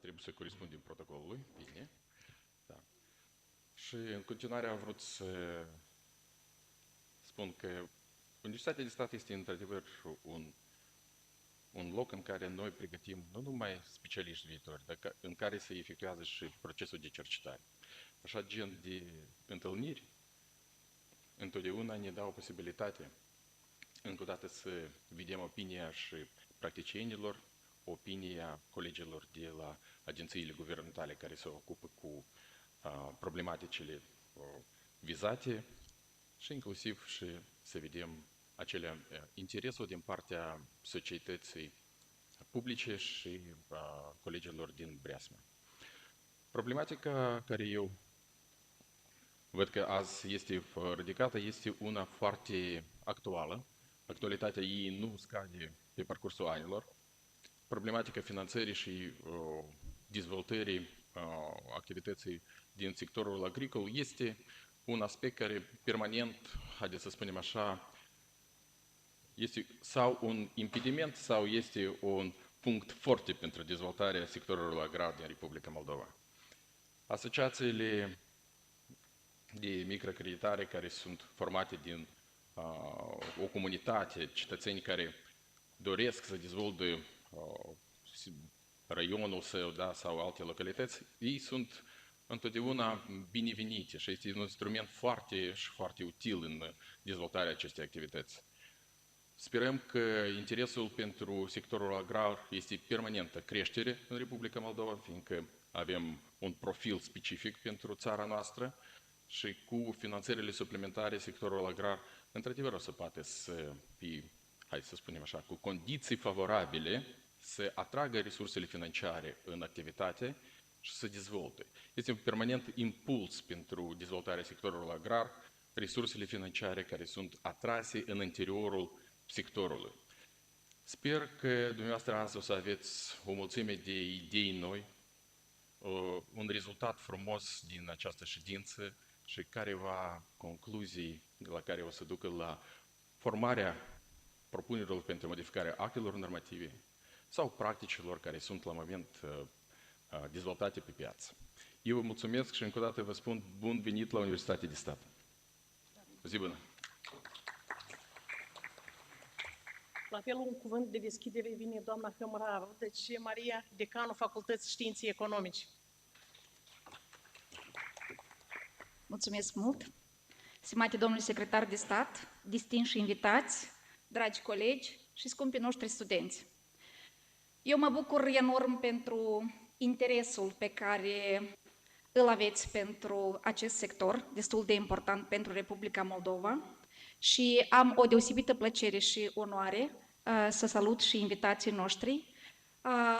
trebuie să corespundem protocolului, bine. Da. Și în continuare am vrut să spun că Universitatea de Stat este într-adevăr un loc în care noi pregătim nu numai specialiști viitori, dar în care se efectuează și procesul de cercetare. Așa gen de întâlniri întotdeauna ne dau posibilitate încă o dată să vedem opinia și practicienilor, opinia colegilor de la agențiile guvernamentale care se ocupă cu problematicile vizate și inclusiv și să vedem interesul din partea societății publice și colegilor din Breasma. Problematica care eu văd că azi este ridicată este una foarte actuală. Actualitatea ei nu scade pe parcursul anilor. Problematica finanțării și dezvoltării activității din sectorul agricol este un aspect care permanent, haideți să spunem așa, este sau un impediment sau este un punct foarte pentru dezvoltarea sectorului agrar din Republica Moldova. Asociațiile de microcreditare care sunt formate din o comunitate, cetățeni care doresc să dezvolte raionul său, da, sau alte localități, ei sunt întotdeauna binevenite și este un instrument foarte util în dezvoltarea acestei activități. Sperăm că interesul pentru sectorul agrar este permanentă creștere în Republica Moldova, fiindcă avem un profil specific pentru țara noastră și cu finanțările suplimentare sectorul agrar, într-adevăr, o să poate să fie, hai să spunem așa, cu condiții favorabile să atragă resursele financiare în activitate și să dezvolte. Este un permanent impuls pentru dezvoltarea sectorului agrar, resursele financiare care sunt atrase în interiorul sectorului. Sper că dumneavoastră azi o să aveți o mulțime de idei noi, un rezultat frumos din această ședință și careva concluzii la care o să ducă la formarea propunerilor pentru modificarea actelor normative sau practicilor care sunt la moment dezvoltate pe piață. Eu vă mulțumesc și încă o dată vă spun bun venit la Universitatea de Stat. O zi bună! La fel, un cuvânt de deschidere vine doamna Hămăraru, deci Maria, decanul Facultății Științe Economice. Mulțumesc mult! Stimate domnule secretar de stat, distinși invitați, dragi colegi și scumpii noștri studenți. Eu mă bucur enorm pentru interesul pe care îl aveți pentru acest sector, destul de important pentru Republica Moldova, și am o deosebită plăcere și onoare să salut și invitații noștri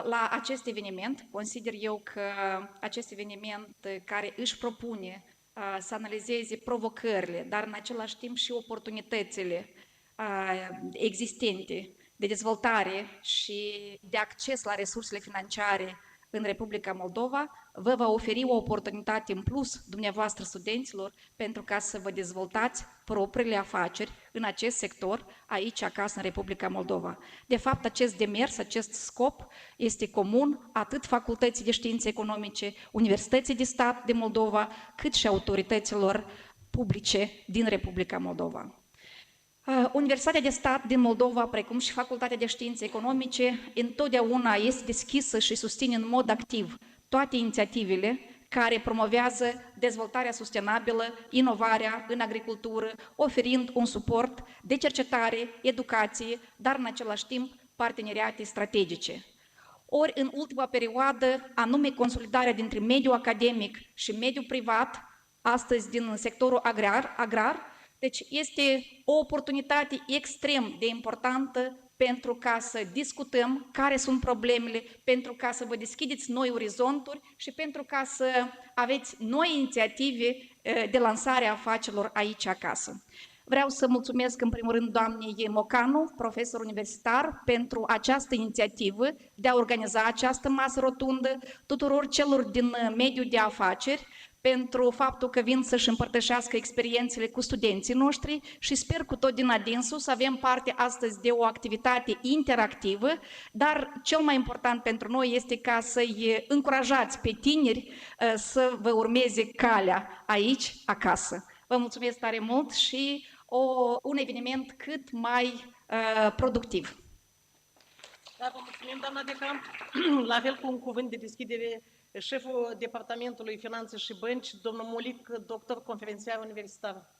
la acest eveniment. Consider eu că acest eveniment care își propune să analizeze provocările, dar în același timp și oportunitățile existente de dezvoltare și de acces la resursele financiare în Republica Moldova, vă va oferi o oportunitate în plus dumneavoastră studenților pentru ca să vă dezvoltați propriile afaceri în acest sector aici acasă în Republica Moldova. De fapt, acest demers, acest scop este comun atât Facultății de Științe Economice, Universității de Stat de Moldova, cât și autorităților publice din Republica Moldova. Universitatea de Stat din Moldova, precum și Facultatea de Științe Economice, întotdeauna este deschisă și susține în mod activ toate inițiativele care promovează dezvoltarea sustenabilă, inovarea în agricultură, oferind un suport de cercetare, educație, dar în același timp parteneriate strategice. Ori în ultima perioadă, anume consolidarea dintre mediul academic și mediul privat, astăzi din sectorul agrar, deci este o oportunitate extrem de importantă pentru ca să discutăm care sunt problemele, pentru ca să vă deschideți noi orizonturi și pentru ca să aveți noi inițiative de lansare a afacerilor aici acasă. Vreau să mulțumesc în primul rând doamnei Mocanu, profesor universitar, pentru această inițiativă de a organiza această masă rotundă, tuturor celor din mediul de afaceri, pentru faptul că vin să-și împărtășească experiențele cu studenții noștri și sper cu tot din adinsul să avem parte astăzi de o activitate interactivă, dar cel mai important pentru noi este ca să-i încurajați pe tineri să vă urmeze calea aici, acasă. Vă mulțumesc tare mult și un eveniment cât mai productiv. Da, vă mulțumim, doamna decan. La fel, cu un cuvânt de deschidere, șeful Departamentului Finanțe și Bănci, domnul Mulic, doctor conferențiar universitar.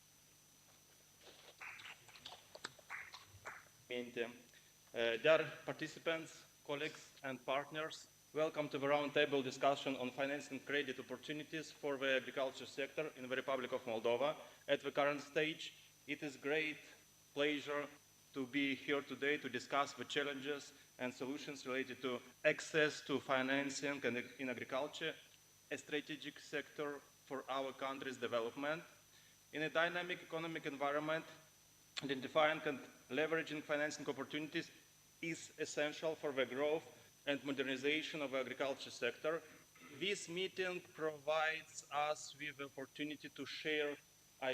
Dear participants, colleagues and partners, welcome to the roundtable discussion on finance and credit opportunities for the agriculture sector in the Republic of Moldova. At the current stage, it is great pleasure to be here today to discuss the challenges and solutions related to access to financing in agriculture, a strategic sector for our country's development. In a dynamic economic environment, identifying and leveraging financing opportunities is essential for the growth and modernization of the agriculture sector. This meeting provides us with the opportunity to share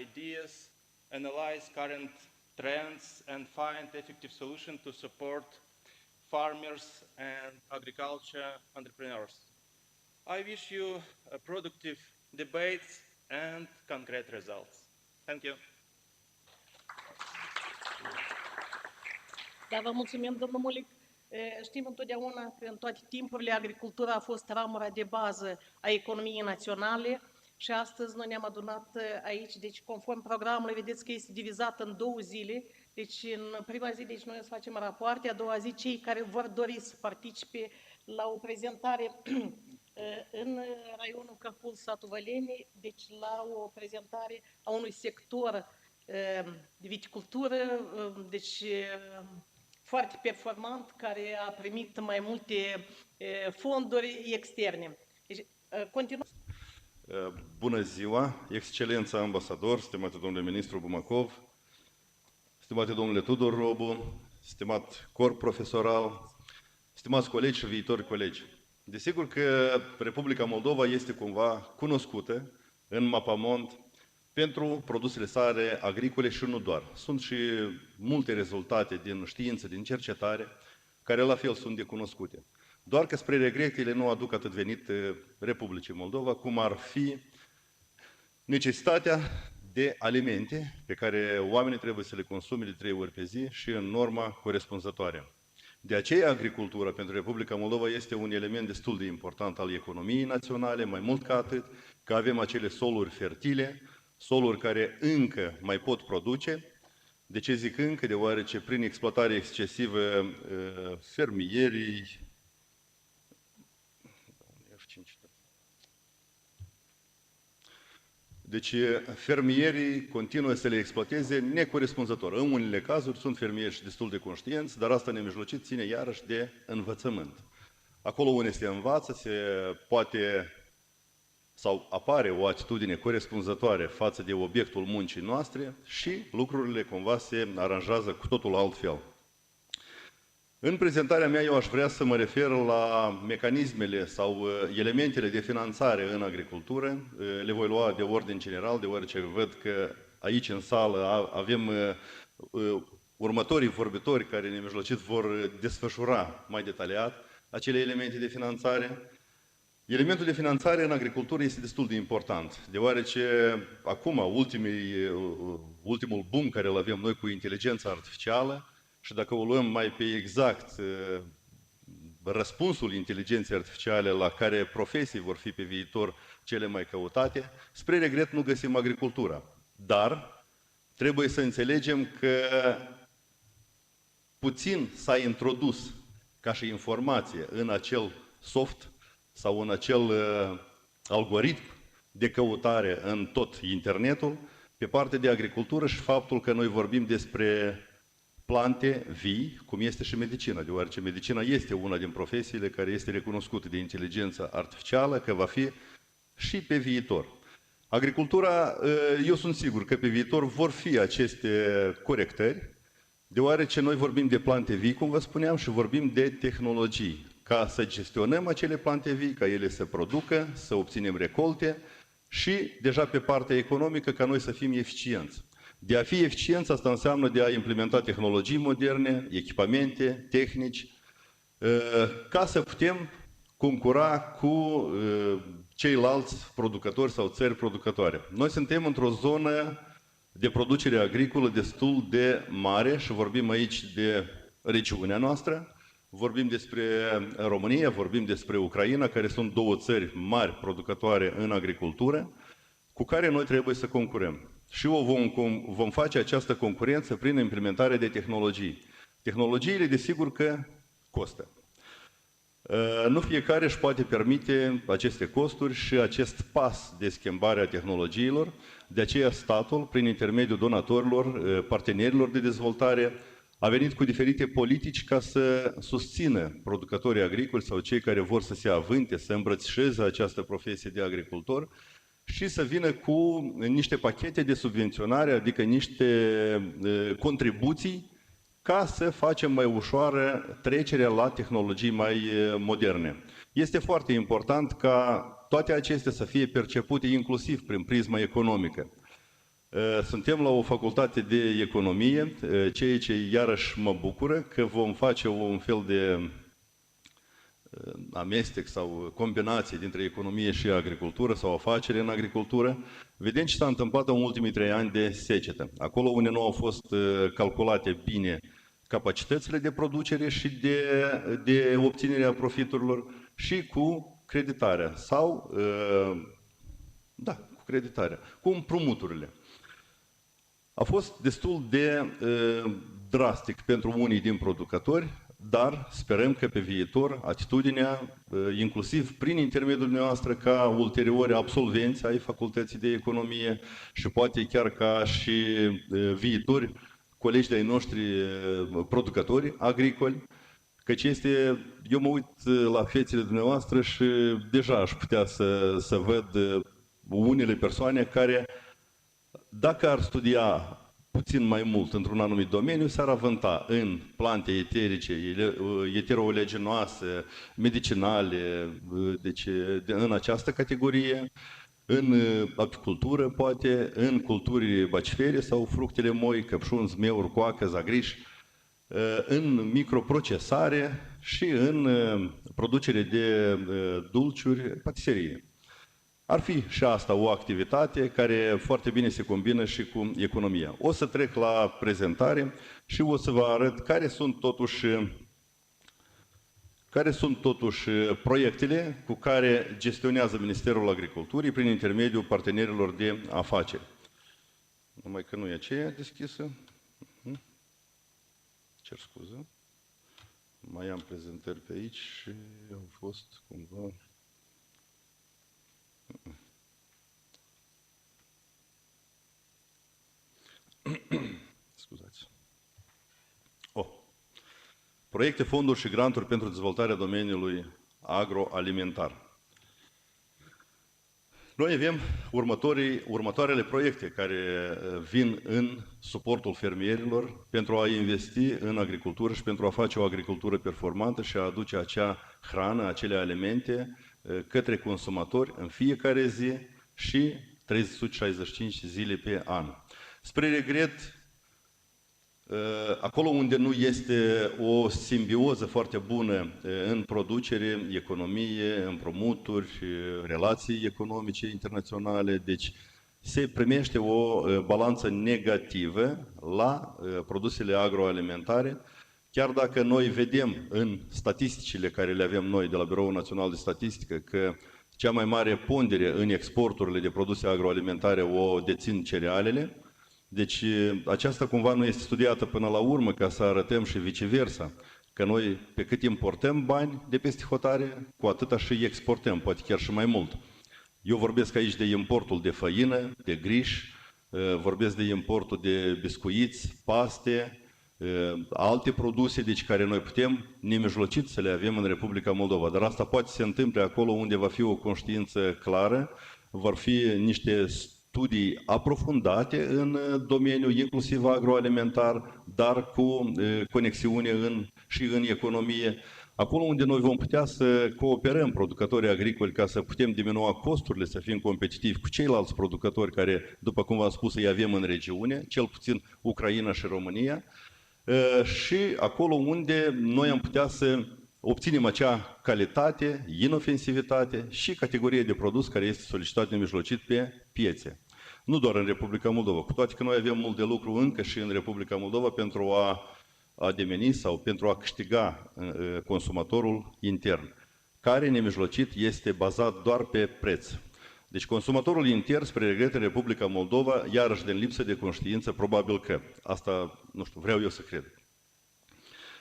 ideas, analyze current trends, and find effective solutions to support farmers and agriculture entrepreneurs. I wish you a productive debates and concrete results. Thank you. Da, vă mulțumim, domnul Mulic. Știm întotdeauna că în toate timpurile agricultura a fost ramura de bază a economiei naționale și astăzi noi ne-am adunat aici, deci conform programului, vedeți că este divizat în 2 zile. Deci în prima zi deci noi o să facem rapoarte, a doua zi cei care vor dori să participe la o prezentare în raionul Căpul, satul Văleni, deci la o prezentare a unui sector de viticultură, deci foarte performant, care a primit mai multe fonduri externe. Deci, continuăm. Bună ziua, excelența ambasador, stimate domnule ministru Bumakov, stimate domnule Tudor Robu, stimat corp profesoral, stimați colegi și viitori colegi. Desigur că Republica Moldova este cumva cunoscută în mapamont pentru produsele sale agricole și nu doar. Sunt și multe rezultate din știință, din cercetare, care la fel sunt de cunoscute. Doar că spre regret ele nu aduc atât venit Republicii Moldova, cum ar fi necesitatea de alimente pe care oamenii trebuie să le consume de 3 ori pe zi și în norma corespunzătoare. De aceea, agricultura pentru Republica Moldova este un element destul de important al economiei naționale, mai mult ca atât, că avem acele soluri fertile, soluri care încă mai pot produce. De ce zic încă? Deoarece prin exploatare excesivă fermierii Deci fermierii continuă să le exploateze necorespunzător. În unele cazuri sunt fermieri și destul de conștienți, dar asta nemijlocit ține iarăși de învățământ. Acolo unde se învață, se poate sau apare o atitudine corespunzătoare față de obiectul muncii noastre și lucrurile cumva se aranjează cu totul altfel. În prezentarea mea eu aș vrea să mă refer la mecanismele sau elementele de finanțare în agricultură. Le voi lua de ordine general, deoarece văd că aici în sală avem următorii vorbitori care nemijlocit vor desfășura mai detaliat acele elemente de finanțare. Elementul de finanțare în agricultură este destul de important, deoarece acum ultimul boom care îl avem noi cu inteligența artificială, și dacă o luăm mai pe exact răspunsul inteligenței artificiale la care profesii vor fi pe viitor cele mai căutate, spre regret nu găsim agricultura. Dar trebuie să înțelegem că puțin s-a introdus ca și informație în acel soft sau în acel algoritm de căutare în tot internetul pe partea de agricultură și faptul că noi vorbim despre plante vii, cum este și medicina, deoarece medicina este una din profesiile care este recunoscută de inteligența artificială, că va fi și pe viitor. Agricultura, eu sunt sigur că pe viitor vor fi aceste corectări, deoarece noi vorbim de plante vii, cum vă spuneam, și vorbim de tehnologii, ca să gestionăm acele plante vii, ca ele să producă, să obținem recolte, și deja pe partea economică ca noi să fim eficienți. De a fi eficienți, asta înseamnă de a implementa tehnologii moderne, echipamente, tehnici, ca să putem concura cu ceilalți producători sau țări producătoare. Noi suntem într-o zonă de producere agricolă destul de mare și vorbim aici de regiunea noastră, vorbim despre România, vorbim despre Ucraina, care sunt două țări mari producătoare în agricultură, cu care noi trebuie să concurăm. Și vom face această concurență prin implementarea de tehnologii. Tehnologiile, desigur că costă. Nu fiecare își poate permite aceste costuri și acest pas de schimbare a tehnologiilor, de aceea statul, prin intermediul donatorilor, partenerilor de dezvoltare, a venit cu diferite politici ca să susțină producătorii agricoli sau cei care vor să se avânte, să îmbrățișeze această profesie de agricultor și să vină cu niște pachete de subvenționare, adică niște contribuții ca să facem mai ușoară trecerea la tehnologii mai moderne. Este foarte important ca toate acestea să fie percepute inclusiv prin prisma economică. Suntem la o facultate de economie, ceea ce iarăși mă bucură că vom face un fel de amestec sau combinație dintre economie și agricultură sau afacere în agricultură. Vedem ce s-a întâmplat în ultimii 3 ani de secetă. Acolo unde nu au fost calculate bine capacitățile de producere și de obținerea profiturilor și cu creditarea sau, cu creditarea, cu împrumuturile. A fost destul de drastic pentru unii din producători, dar sperăm că pe viitor atitudinea, inclusiv prin intermediul noastră ca ulteriori absolvenți ai facultății de economie și poate chiar ca și viitori colegi de-ai noștri producători agricoli, căci eu mă uit la fețele dumneavoastră și deja aș putea să văd unele persoane care, dacă ar studia puțin mai mult într-un anumit domeniu, s-ar avânta în plante eterice, eterooleginoase, medicinale, deci în această categorie, în apicultură, poate, în culturi bacifere sau fructele moi, căpșuni, zmeuri, coacă, zagriș, în microprocesare și în producere de dulciuri, patiserie. Ar fi și asta o activitate care foarte bine se combină și cu economia. O să trec la prezentare și o să vă arăt care sunt totuși proiectele cu care gestionează Ministerul Agriculturii prin intermediul partenerilor de afaceri. Numai că nu e aceea deschisă. Cer scuze. Mai am prezentări pe aici și au fost cumva... Scuzați. Proiecte, fonduri și granturi pentru dezvoltarea domeniului agroalimentar. Noi avem următoarele proiecte care vin în suportul fermierilor pentru a investi în agricultură și pentru a face o agricultură performantă și a aduce acea hrană, acele alimente către consumatori în fiecare zi și 365 zile pe an. Spre regret, acolo unde nu este o simbioză foarte bună în producere, economie, împrumuturi, relații economice internaționale, deci se primește o balanță negativă la produsele agroalimentare, chiar dacă noi vedem în statisticile care le avem noi de la Biroul Național de Statistică că cea mai mare pondere în exporturile de produse agroalimentare o dețin cerealele. Deci aceasta cumva nu este studiată până la urmă ca să arătăm și viceversa, că noi pe cât importăm bani de peste hotare, cu atâta și exportăm, poate chiar și mai mult. Eu vorbesc aici de importul de făină, de griș, vorbesc de importul de biscuiți, paste, alte produse, deci care noi putem nemijlocit să le avem în Republica Moldova. Dar asta poate se întâmple acolo unde va fi o conștiință clară, vor fi niște studii aprofundate în domeniul inclusiv agroalimentar, dar cu conexiune și în economie. Acolo unde noi vom putea să cooperăm producătorii agricoli ca să putem diminua costurile, să fim competitivi cu ceilalți producători care, după cum v-am spus, îi avem în regiune, cel puțin Ucraina și România, și acolo unde noi am putea să obținem acea calitate, inofensivitate și categorie de produs care este solicitat nemijlocit pe piețe. Nu doar în Republica Moldova, cu toate că noi avem mult de lucru încă și în Republica Moldova pentru a demeni sau pentru a câștiga consumatorul intern, care nemijlocit este bazat doar pe preț. Deci consumatorul intern, spre regret, în Republica Moldova, iarăși din lipsă de conștiință, probabil că, asta, nu știu, vreau eu să cred,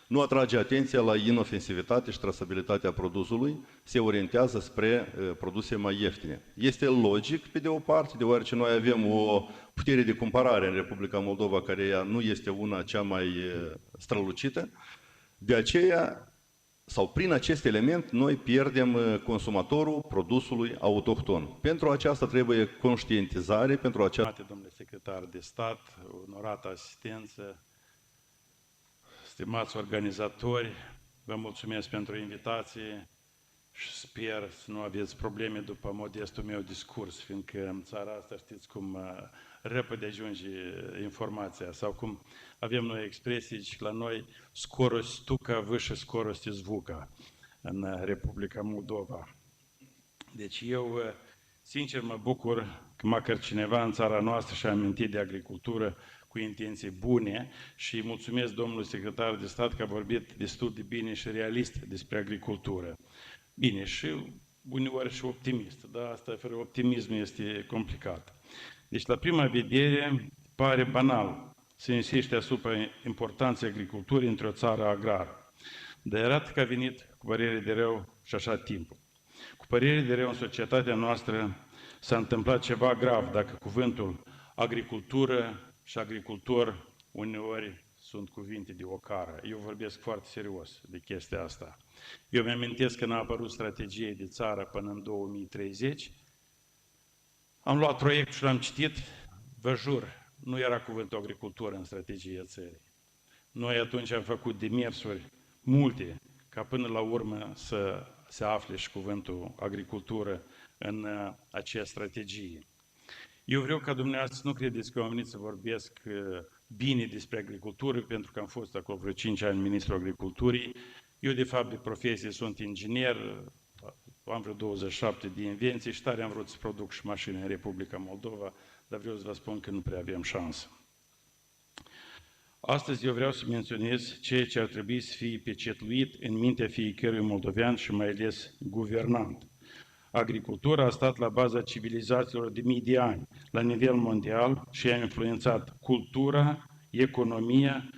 nu atrage atenția la inofensivitate și trasabilitatea produsului, se orientează spre produse mai ieftine. Este logic, pe de o parte, deoarece noi avem o putere de cumpărare în Republica Moldova, care ea nu este una cea mai strălucită, de aceea, sau prin acest element, noi pierdem consumatorul produsului autohton. Pentru aceasta trebuie conștientizare, pentru aceasta... Domnule secretar de stat, onorată asistență, stimați organizatori, vă mulțumesc pentru invitație și sper să nu aveți probleme după modestul meu discurs, fiindcă în țara asta știți cum repede ajunge informația sau cum avem noi expresii și la noi skorost stuka vyше skorosti zvuka în Republica Moldova. Deci eu, sincer, mă bucur că măcar cineva în țara noastră și-a amintit de agricultură cu intenții bune și mulțumesc domnului secretar de stat că a vorbit destul de bine și realist despre agricultură. Bine, și uneori și optimist, dar asta fără optimism este complicat. Deci, la prima vedere, pare banal să insiste asupra importanței agriculturii într-o țară agrară. Dar arată că a venit cu părere de rău și așa timpul. Cu părere de rău în societatea noastră s-a întâmplat ceva grav dacă cuvântul agricultură și agricultor uneori sunt cuvinte de ocară. Eu vorbesc foarte serios de chestia asta. Eu mi-amintesc când a apărut strategie de țară până în 2030, am luat proiectul și l-am citit, vă jur, nu era cuvântul agricultură în strategia țării. Noi atunci am făcut demersuri multe ca până la urmă să se afle și cuvântul agricultură în acea strategie. Eu vreau ca dumneavoastră să nu credeți că am venit să vorbesc bine despre agricultură, pentru că am fost acolo vreo 5 ani ministrul agriculturii. Eu, de fapt, de profesie sunt inginer, am vreo 27 de invenții și tare am vrut să produc și mașini în Republica Moldova, dar vreau să vă spun că nu prea avem șansă. Astăzi eu vreau să menționez ceea ce ar trebui să fie pecetluit în mintea fiecărui moldovean și mai ales guvernant. Agricultura a stat la baza civilizațiilor de mii de ani, la nivel mondial și a influențat cultura, economia,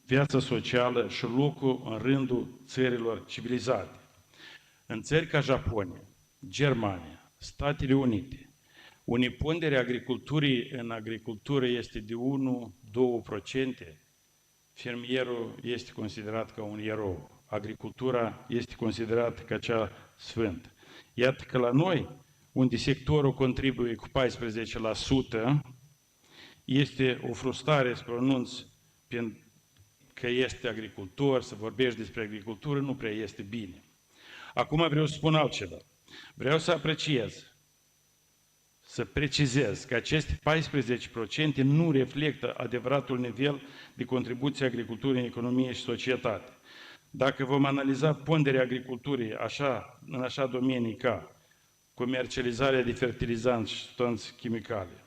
viața socială și locul în rândul țărilor civilizate. În țări ca Japonia, Germania, Statele Unite, unde ponderea agriculturii în agricultură este de 1-2%, fermierul este considerat ca un erou, agricultura este considerată ca cea sfântă. Iată că la noi, unde sectorul contribuie cu 14%, este o frustrare să pronunț că este agricultor, să vorbești despre agricultură, nu prea este bine. Acum vreau să spun altceva. Vreau să apreciez, să precizez că aceste 14% nu reflectă adevăratul nivel de contribuție a agriculturii în economie și societate. Dacă vom analiza ponderea agriculturii în așa domenii ca comercializarea de fertilizanți și substanțe chimicale,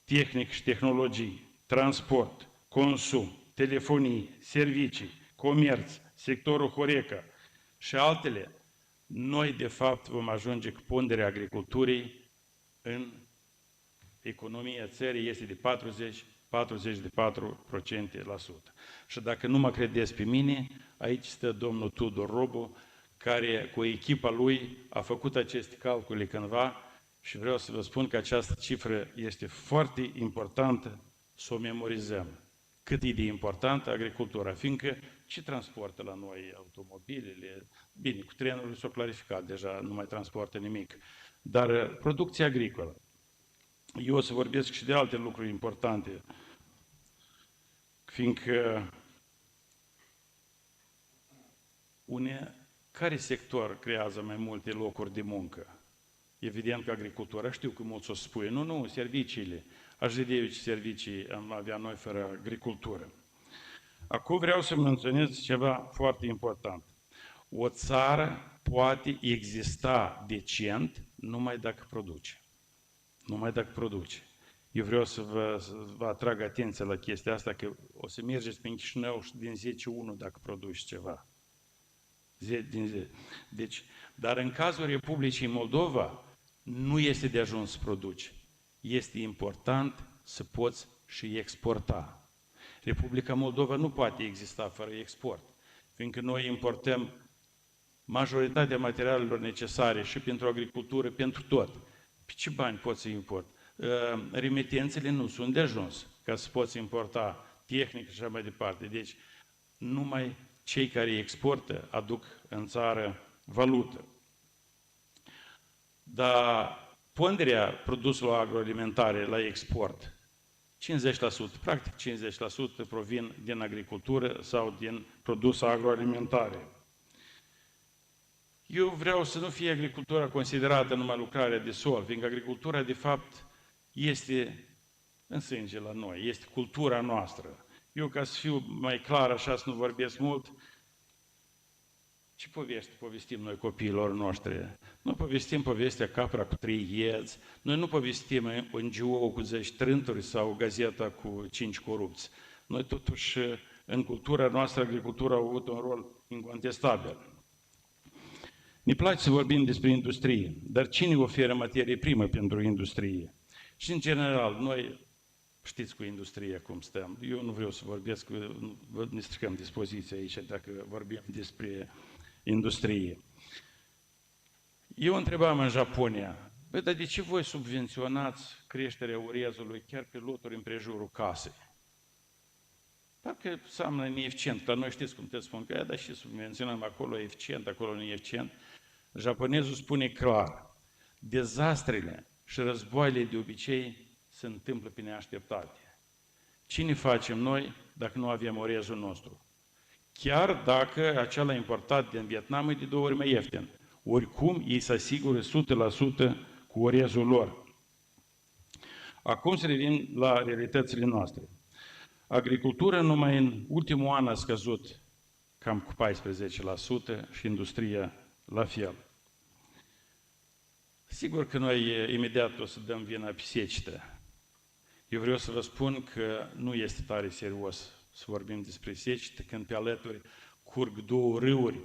tehnic și tehnologii, transport, consum, telefonie, servicii, comerț, sectorul Horeca și altele, noi de fapt vom ajunge cu ponderea agriculturii în economia țării este de 44%. Și dacă nu mă credeți pe mine, aici stă domnul Tudor Robu, care cu echipa lui a făcut aceste calcule cândva și vreau să vă spun că această cifră este foarte importantă să o memorizăm. Cât e de importantă agricultura, fiindcă ce transportă la noi automobilele? Bine, cu trenurile s-au clarificat, deja nu mai transportă nimic. Dar producția agricolă. Eu o să vorbesc și de alte lucruri importante, fiindcă care sector creează mai multe locuri de muncă? Evident că agricultura, știu că mulți o spune, nu, serviciile. Aș vedea eu ce servicii am avea noi fără agricultură. Acum vreau să menționez ceva foarte important. O țară poate exista decent numai dacă produce. Numai dacă produce. Eu vreau să vă atrag atenția la chestia asta, că o să mergeți prin Chișinău și din 10-1 dacă produci ceva. Deci, dar în cazul Republicii Moldova, nu este de ajuns să produci. Este important să poți și exporta. Republica Moldova nu poate exista fără export, fiindcă noi importăm majoritatea materialelor necesare și pentru agricultură, pentru tot. Pe ce bani poți să import? Remitențele nu sunt de ajuns ca să poți importa tehnică și așa mai departe. Deci, numai cei care exportă aduc în țară valută. Dar ponderea produselor agroalimentare la export, 50%, practic 50% provin din agricultură sau din produse agroalimentare. Eu vreau să nu fie agricultura considerată numai lucrarea de sol, fiindcă agricultura, de fapt, este în sânge la noi, este cultura noastră. Eu, ca să fiu mai clar, așa să nu vorbesc mult, ce povestim noi copiilor noștri? Noi povestim povestea Capra cu 3 ieți, noi nu povestim un NGO cu 10 trânturi sau gazeta cu 5 corupți. Noi totuși, în cultura noastră, agricultura a avut un rol incontestabil. Ne place să vorbim despre industrie, dar cine oferă materie primă pentru industrie? Și în general, noi știți cu industria cum stăm. Eu nu vreau să vorbesc, ne stricăm dispoziția aici dacă vorbim despre industrie. Eu întrebam în Japonia, băi, dar de ce voi subvenționați creșterea orezului chiar pe loturi împrejurul casei? Parcă înseamnă neeficient, dar noi știți cum te spun, că dar și subvenționăm acolo eficient, acolo nu eficient. Japonezul spune clar, dezastrele și războaiele de obicei se întâmplă pe neașteptate. Cine facem noi dacă nu avem orezul nostru? Chiar dacă acela importat din Vietnam e de 2 ori mai ieftin. Oricum, ei se asigură 100% cu orezul lor. Acum să revin la realitățile noastre. Agricultura numai în ultimul an a scăzut cam cu 14% și industria la fel. Sigur că noi imediat o să dăm vina pe secetă. Eu vreau să vă spun că nu este tare serios să vorbim despre secetă când pe alături curg 2 râuri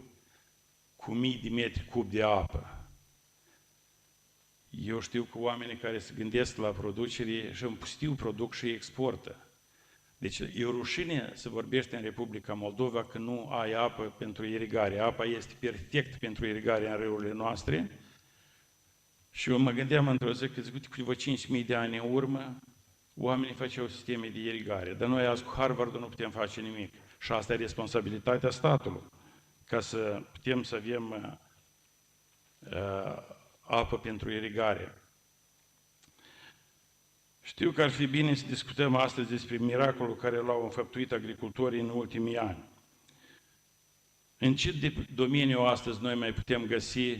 cu mii de metri cub de apă. Eu știu că oamenii care se gândesc la producere și în pustiu produc și exportă. Deci e o rușine să vorbește în Republica Moldova că nu ai apă pentru irigare. Apa este perfect pentru irigare în râurile noastre. Și eu mă gândeam într-o zi că cu vreo 5.000 de ani în urmă, oamenii făceau sisteme de irigare. Dar noi azi cu Harvard nu putem face nimic. Și asta e responsabilitatea statului. Ca să putem să avem apă pentru irigare. Știu că ar fi bine să discutăm astăzi despre miracolul care l-au înfăptuit agricultorii în ultimii ani. În ce domeniu astăzi noi mai putem găsi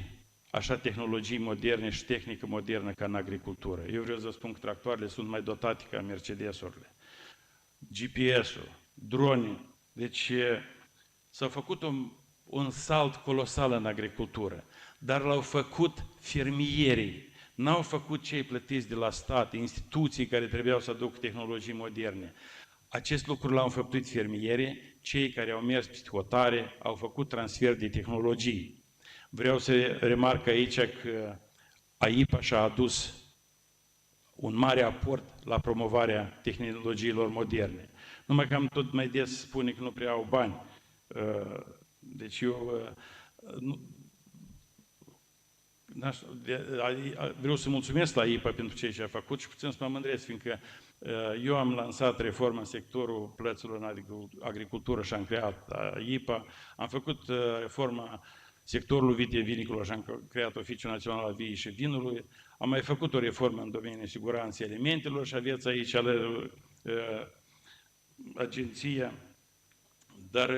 așa tehnologii moderne și tehnică modernă ca în agricultură? Eu vreau să vă spun că tractoarele sunt mai dotate ca Mercedes-urile. GPS-ul, drone. Deci s-a făcut un salt colosal în agricultură, dar l-au făcut fermierii. N-au făcut cei plătiți de la stat, instituții care trebuiau să aducă tehnologii moderne. Acest lucru l-au înfăptuit fermierii, cei care au mers pe hotare, au făcut transfer de tehnologii. Vreau să remarc aici că AIPA și-a adus un mare aport la promovarea tehnologiilor moderne. Numai că am tot mai des spune că nu prea au bani. Deci eu vreau să mulțumesc la AIPA pentru ceea ce a făcut și puțin să mă mândresc, fiindcă eu am lansat reforma în sectorul plăților în agricultură și am creat AIPA, am făcut reforma sectorului vitivinicolor și am creat Oficiul Național al Viei și Vinului, am mai făcut o reformă în domeniul siguranței alimentelor și aveți aici agenția, dar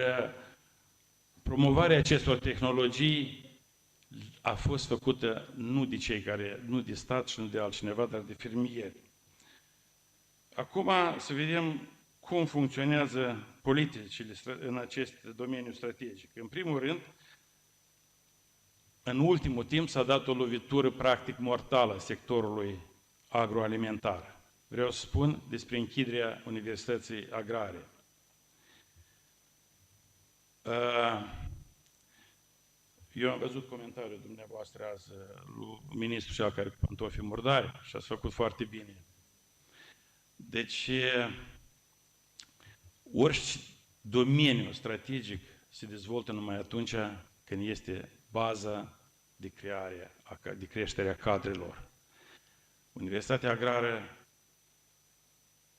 promovarea acestor tehnologii a fost făcută nu de cei care, nu de stat și nu de altcineva, dar de fermieri. Acum să vedem cum funcționează politicile în acest domeniu strategic. În primul rând, în ultimul timp s-a dat o lovitură practic mortală sectorului agroalimentar. Vreau să spun despre închiderea Universității Agrare. Eu am văzut comentariul dumneavoastră azi lui ministrul cel care cu pantofi murdari și ați făcut foarte bine. Deci, orice domeniu strategic se dezvoltă numai atunci când este baza de creștere a cadrelor. Universitatea agrară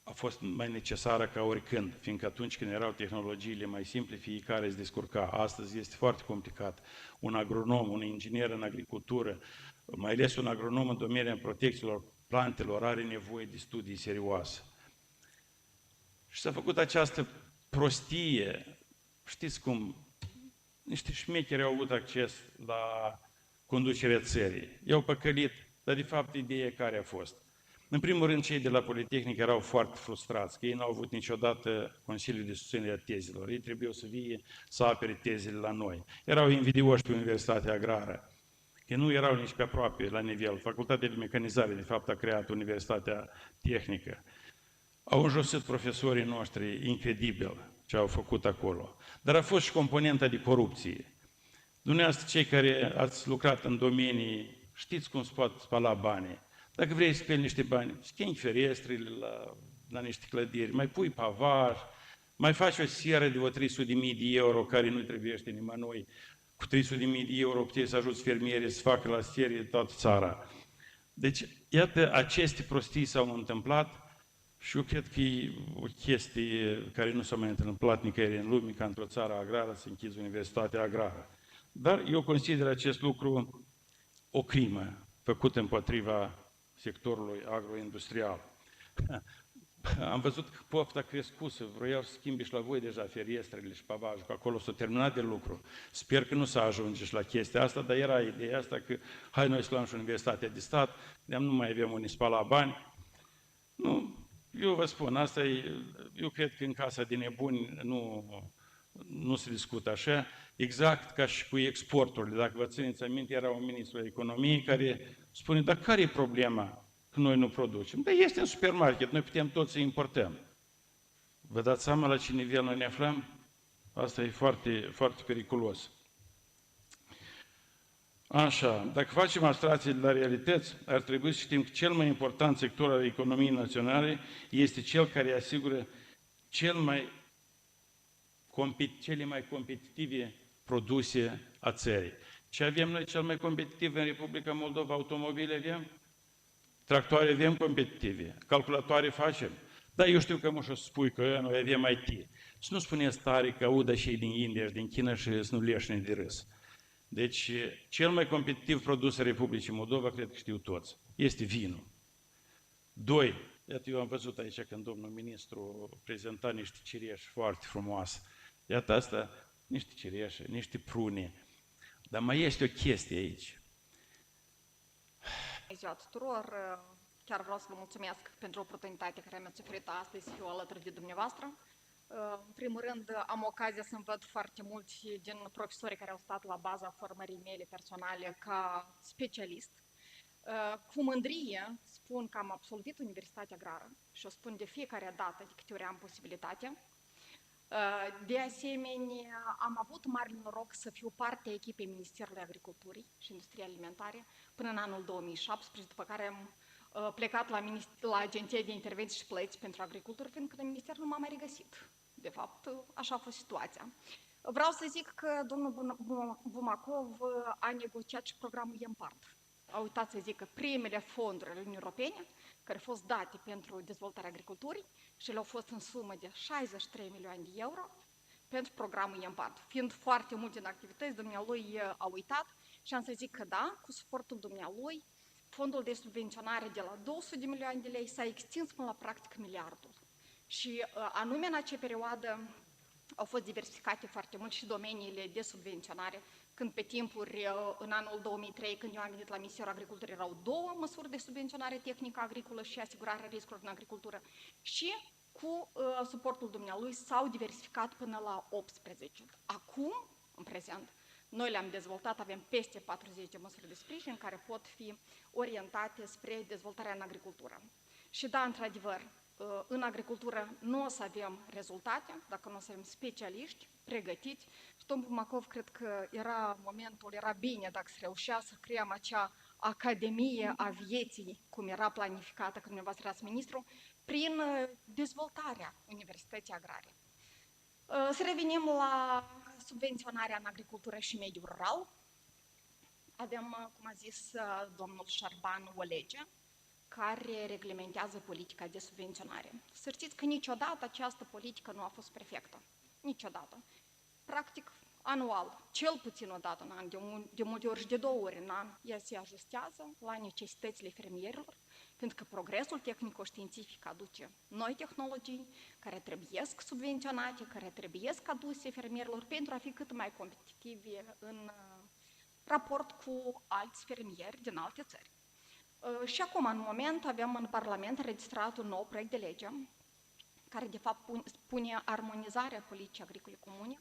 a fost mai necesară ca oricând, fiindcă atunci când erau tehnologiile mai simple, fiecare se descurca. Astăzi este foarte complicat. Un agronom, un inginer în agricultură, mai ales un agronom în domeniul protecțiilor plantelor, are nevoie de studii serioase. Și s-a făcut această prostie. Știți cum? Niște șmecheri au avut acces la conducerea țării. I-au păcălit, dar de fapt ideea care a fost? În primul rând, cei de la Politehnică erau foarte frustrați, că ei n-au avut niciodată Consiliul de Susținere a Tezelor. Ei trebuiau să vie să apere tezele la noi. Erau invidioși pe Universitatea Agrară, că nu erau nici pe aproape la nivel. Facultatea de Mecanizare, de fapt, a creat Universitatea Tehnică. Au înjosit profesorii noștri incredibil ce au făcut acolo. Dar a fost și componenta de corupție. Dumneavoastră, cei care ați lucrat în domenii, știți cum se pot spăla banii. Dacă vrei să speli niște bani, schimbi ferestrele la niște clădiri, mai pui pavaj, mai faci o seră de 300.000 de euro care nu trebuiește nimănui. Cu 300.000 de euro puteți să ajuți fermierii să facă la serie toată țara. Deci, iată, aceste prostii s-au întâmplat și eu cred că e o chestie care nu s-a mai întâmplat nicăieri în lume, ca într-o țară agrară să închizi Universitatea Agrară. Dar eu consider acest lucru o crimă făcută împotriva sectorului agroindustrial. Am văzut că pofta crescuse, vroiau să schimbi și la voi deja feriestrele și pavajul, că acolo s-a terminat de lucru. Sper că nu s-a ajunge și la chestia asta, dar era ideea asta că hai noi să luăm și Universitatea de Stat, de nu mai avem unii spala bani. Nu, eu vă spun, asta e, eu cred că în casa de nebuni nu se discută așa, exact ca și cu exporturile. Dacă vă țineți aminte, era un ministru al economiei care spune, dar care e problema că noi nu producem? Dar este în supermarket, noi putem tot să importăm. Vă dați seama la ce nivel noi ne aflăm? Asta e foarte, foarte periculos. Așa, dacă facem abstracție de la realități, ar trebui să știm că cel mai important sector al economiei naționale este cel care asigură cele mai competitive produse a țării. Ce avem noi cel mai competitiv în Republica Moldova? Automobile avem? Tractoare avem competitive? Calculatoare facem? Da, eu știu că mă și spui că noi avem IT. Să nu spuneți tare că audă și din India și din China și să nu leșine de râs. Deci, cel mai competitiv produs în Republicii Moldova, cred că știu toți, este vinul. 2. Iată, eu am văzut aici când domnul ministru prezenta niște cireși foarte frumoase. Iată asta, niște cireșe, niște prune. Dar mai este o chestie aici. Bună ziua tuturor! Chiar vreau să vă mulțumesc pentru oportunitatea care mi-ați oferit astăzi să fiu alături de dumneavoastră. În primul rând, am ocazia să văd foarte mulți din profesorii care au stat la baza formării mele personale ca specialist. Cu mândrie spun că am absolvit Universitatea Agrară și o spun de fiecare dată de câte ori am posibilitatea. De asemenea, am avut mare noroc să fiu parte a echipei Ministerului Agriculturii și Industriei Alimentare până în anul 2017, după care am plecat la Agenția de Intervenții și Plăți pentru Agricultură, fiindcă în minister nu m-am mai regăsit. De fapt, așa a fost situația. Vreau să zic că domnul Bumacov a negociat și programul EMPART. A uitat să zic că primele fonduri ale Uniunii Europene, care au fost date pentru dezvoltarea agriculturii, și le-au fost în sumă de 63 milioane de euro pentru programul EMPART. Fiind foarte multe în activități, dumnealui a uitat și am să zic că da, cu suportul dumnealui, fondul de subvenționare de la 200 de milioane de lei s-a extins până la practic miliardul. Și anume în acea perioadă au fost diversificate foarte mult și domeniile de subvenționare, când pe timpuri, în anul 2003, când eu am venit la Ministerul Agriculturii, erau 2 măsuri de subvenționare tehnică agricolă și asigurarea riscurilor în agricultură și cu suportul dumnealui s-au diversificat până la 18. Acum, în prezent, noi le-am dezvoltat, avem peste 40 de măsuri de sprijin care pot fi orientate spre dezvoltarea în agricultură. Și da, într-adevăr, în agricultură nu o să avem rezultate dacă nu o să avem specialiști pregătiți. Și domnul Bumacov, cred că era bine dacă se reușea să creăm acea Academie a Vieții, cum era planificată când dumneavoastră erați ministru, prin dezvoltarea Universității Agrare. Să revenim la subvenționarea în agricultură și mediul rural. Avem, cum a zis domnul Șarban, o lege care reglementează politica de subvenționare. Să știți că niciodată această politică nu a fost perfectă. Niciodată. Practic, anual, cel puțin o dată în an, de multe ori și de 2 ori în an, ea se ajustează la necesitățile fermierilor, pentru că progresul tehnico-științific aduce noi tehnologii care trebuie subvenționate, care trebuie aduse fermierilor pentru a fi cât mai competitivi în raport cu alți fermieri din alte țări. Și acum, în moment, avem în Parlament registrat un nou proiect de lege care, de fapt, pune armonizarea politicii agricole comune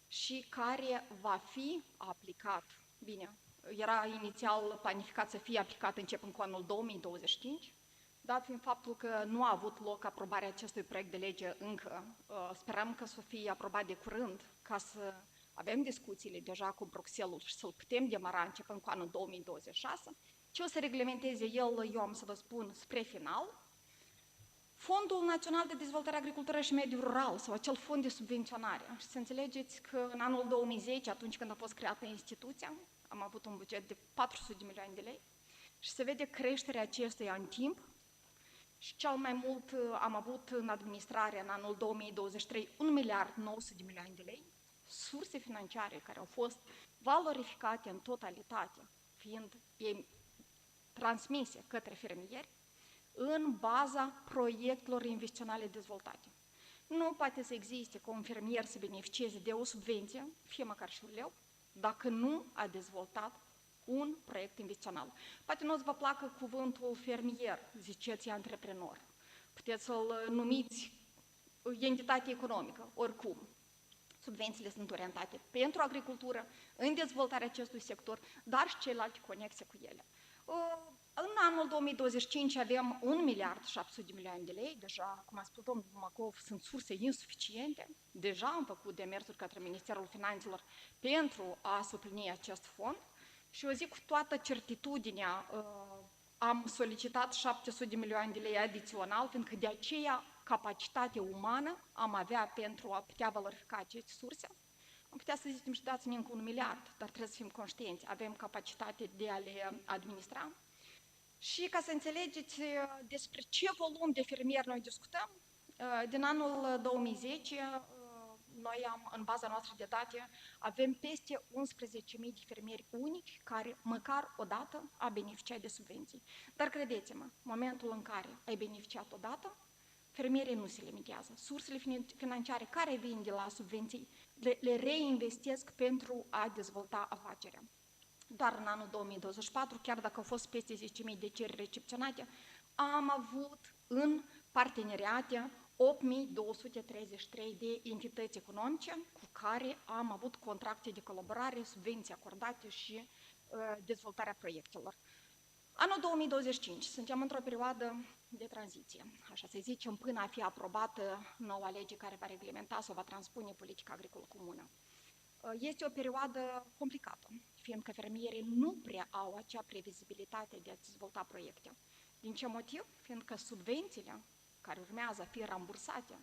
și care va fi aplicat, bine, era inițial planificat să fie aplicat începând cu anul 2025, dat fiind faptul că nu a avut loc aprobarea acestui proiect de lege încă, sperăm că să fie aprobat de curând, ca să avem discuțiile deja cu Bruxelles și să-l putem demara începând cu anul 2026, ce o să reglementeze el, eu am să vă spun, spre final, Fondul Național de Dezvoltare Agricultură și Mediul Rural, sau acel fond de subvenționare. Și să înțelegeți că în anul 2010, atunci când a fost creată instituția, am avut un buget de 400 de milioane de lei și se vede creșterea acestuia în timp și cel mai mult am avut în administrare în anul 2023 1 miliard 900 de milioane de lei, surse financiare care au fost valorificate în totalitate, fiind transmise către fermieri, în baza proiectelor investiționale dezvoltate. Nu poate să existe ca un fermier să beneficieze de o subvenție, fie măcar și un leu, dacă nu a dezvoltat un proiect investițional. Poate nu o să vă placă cuvântul fermier, ziceți antreprenor. Puteți să-l numiți entitate economică, oricum. Subvențiile sunt orientate pentru agricultură, în dezvoltarea acestui sector, dar și celelalte conexe cu ele. În anul 2025 avem 1 miliard 700 de milioane de lei, deja, cum a spus domnul Bumacov, sunt surse insuficiente, deja am făcut demersuri către Ministerul Finanțelor pentru a suplini acest fond și eu zic cu toată certitudinea, am solicitat 700 de milioane de lei adițional, pentru că de aceea capacitate umană am avea pentru a putea valorifica aceste surse. Am putea să zicem și dați-ne încă 1 miliard, dar trebuie să fim conștienți, avem capacitate de a le administra. Și ca să înțelegeți despre ce volum de fermieri noi discutăm, din anul 2010, noi în baza noastră de date avem peste 11.000 de fermieri unici care măcar o dată a beneficiat de subvenții. Dar credeți-mă, momentul în care ai beneficiat odată, fermierii nu se limitează. Sursele financiare care vin de la subvenții le reinvestesc pentru a dezvolta afacerea. Doar în anul 2024, chiar dacă au fost peste 10.000 de cereri recepționate, am avut în parteneriate 8.233 de entități economice cu care am avut contracte de colaborare, subvenții acordate și dezvoltarea proiectelor. Anul 2025, suntem într-o perioadă de tranziție, așa să zicem, până a fi aprobată noua lege care va reglementa sau va transpune politica agricolă comună. Este o perioadă complicată, fiindcă fermierii nu prea au acea previzibilitate de a dezvolta proiecte. Din ce motiv? Fiindcă subvențiile care urmează a fi rambursate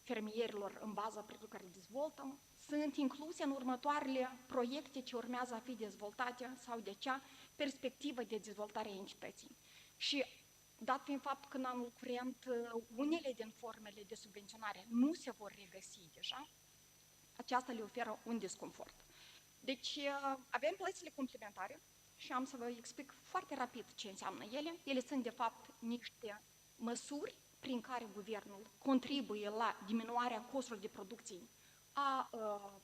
fermierilor în baza proiectului care dezvoltă sunt incluse în următoarele proiecte ce urmează a fi dezvoltate sau de acea perspectivă de dezvoltare a entității. Și dat fiind faptul că în anul curent unele din formele de subvenționare nu se vor regăsi deja, aceasta le oferă un disconfort. Deci avem plățile complementare și am să vă explic foarte rapid ce înseamnă ele. Ele sunt de fapt niște măsuri prin care guvernul contribuie la diminuarea costurilor de producție a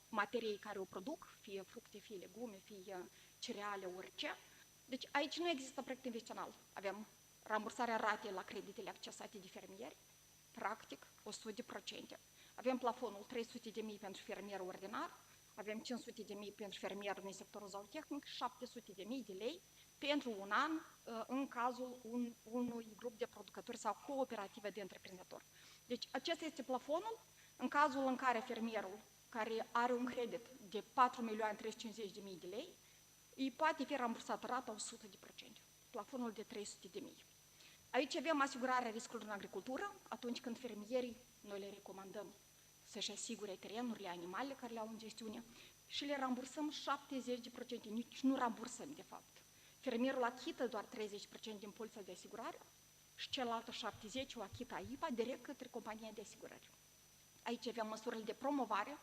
materiei care o produc, fie fructe, fie legume, fie cereale, orice. Deci aici nu există proiect investițional. Avem rambursarea ratei la creditele accesate de fermieri, practic 100%. Avem plafonul 300.000 pentru fermier ordinar, avem 500.000 pentru fermier din sectorul zootehnic, 700.000 de lei pentru un an în cazul unui grup de producători sau cooperative de întreprinzători. Deci acesta este plafonul în cazul în care fermierul care are un credit de 4.350.000 de lei, îi poate fi rambursată rata 100%, plafonul de 300.000. Aici avem asigurarea riscurilor în agricultură, atunci când fermierii, noi le recomandăm să-și asigure terenurile, animalele care le au în gestiune și le rambursăm 70%, nici nu rambursăm de fapt. Fermierul achită doar 30% din polița de asigurare și celălalt 70% o achită AIPA direct către compania de asigurări. Aici avem măsurile de promovare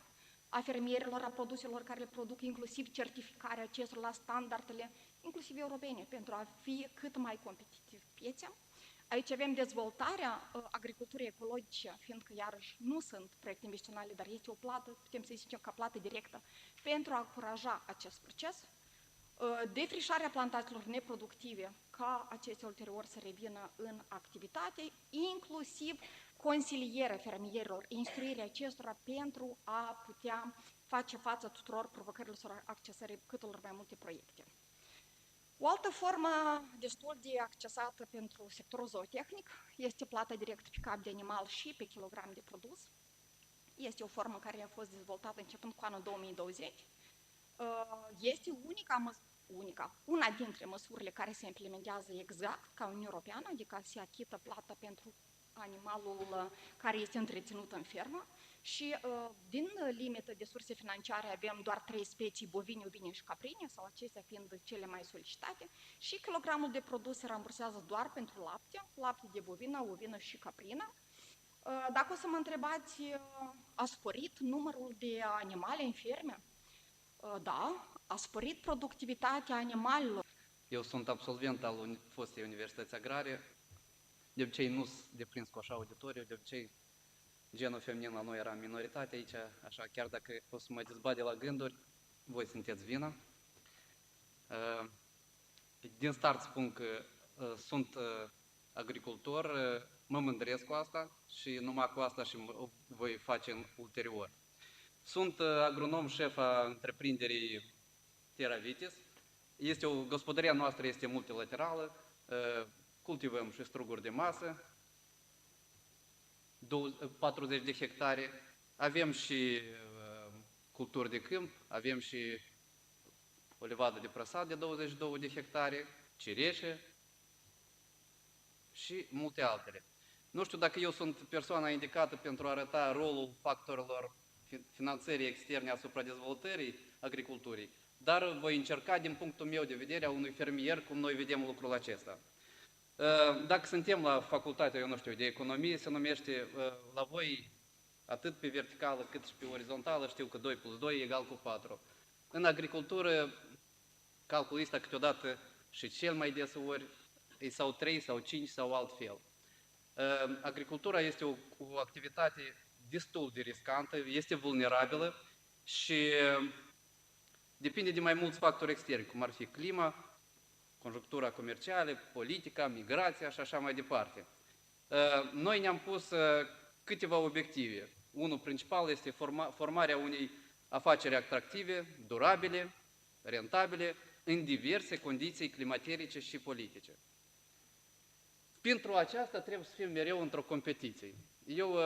a fermierilor, a produselor care le produc, inclusiv certificarea acestor la standardele, inclusiv europene, pentru a fi cât mai competitiv piața. Aici avem dezvoltarea agriculturii ecologice, fiindcă iarăși nu sunt proiecte investiționale, dar este o plată, putem să zicem ca plată directă, pentru a încuraja acest proces. Defrișarea plantațiilor neproductive, ca acestea ulterior să revină în activitate, inclusiv consilierea fermierilor, instruirea acestora pentru a putea face față tuturor provocărilor sau accesării câtelor mai multe proiecte. O altă formă destul de accesată pentru sectorul zootehnic este plata direct pe cap de animal și pe kilogram de produs. Este o formă care a fost dezvoltată începând cu anul 2020. Este una dintre măsurile care se implementează exact ca Uniunea Europeană, adică se achită plata pentru animalul care este întreținut în fermă și din limită de surse financiare avem doar 3 specii, bovine, ovine și caprine, sau acestea fiind cele mai solicitate, și kilogramul de produs se rambursează doar pentru lapte de bovină, ovină și caprină. Dacă o să mă întrebați, a sporit numărul de animale în ferme? Da, a sporit productivitatea animalelor. Eu sunt absolvent al fostei universități agrare. De obicei nu sunt deprins cu așa auditoriu, de obicei genul feminin la noi era minoritate aici, așa, chiar dacă o să mă dezbat de la gânduri, voi sunteți vina. Din start spun că sunt agricultor, mă mândresc cu asta și numai cu asta și voi face în ulterior. Sunt agronom șef a întreprinderii Teravitis. Gospodăria noastră este multilaterală, cultivăm și struguri de masă, 40 de hectare, avem și culturi de câmp, avem și o livadă de prăsat de 22 de hectare, cireșe și multe altele. Nu știu dacă eu sunt persoana indicată pentru a arăta rolul factorilor finanțării externe asupra dezvoltării agriculturii, dar voi încerca din punctul meu de vedere a unui fermier cum noi vedem lucrul acesta. Dacă suntem la facultatea, eu nu știu, de economie, se numește la voi atât pe verticală cât și pe orizontală, știu că 2 plus 2 e egal cu 4. În agricultură, calculul ăsta câteodată și cel mai deseori e sau 3 sau 5 sau altfel. Agricultura este o activitate destul de riscantă, este vulnerabilă și depinde de mai mulți factori externi, cum ar fi clima, conjunctura comercială, politica, migrația și așa mai departe. Noi ne-am pus câteva obiective. Unul principal este formarea unei afaceri atractive, durabile, rentabile, în diverse condiții climaterice și politice. Pentru aceasta trebuie să fim mereu într-o competiție. Eu,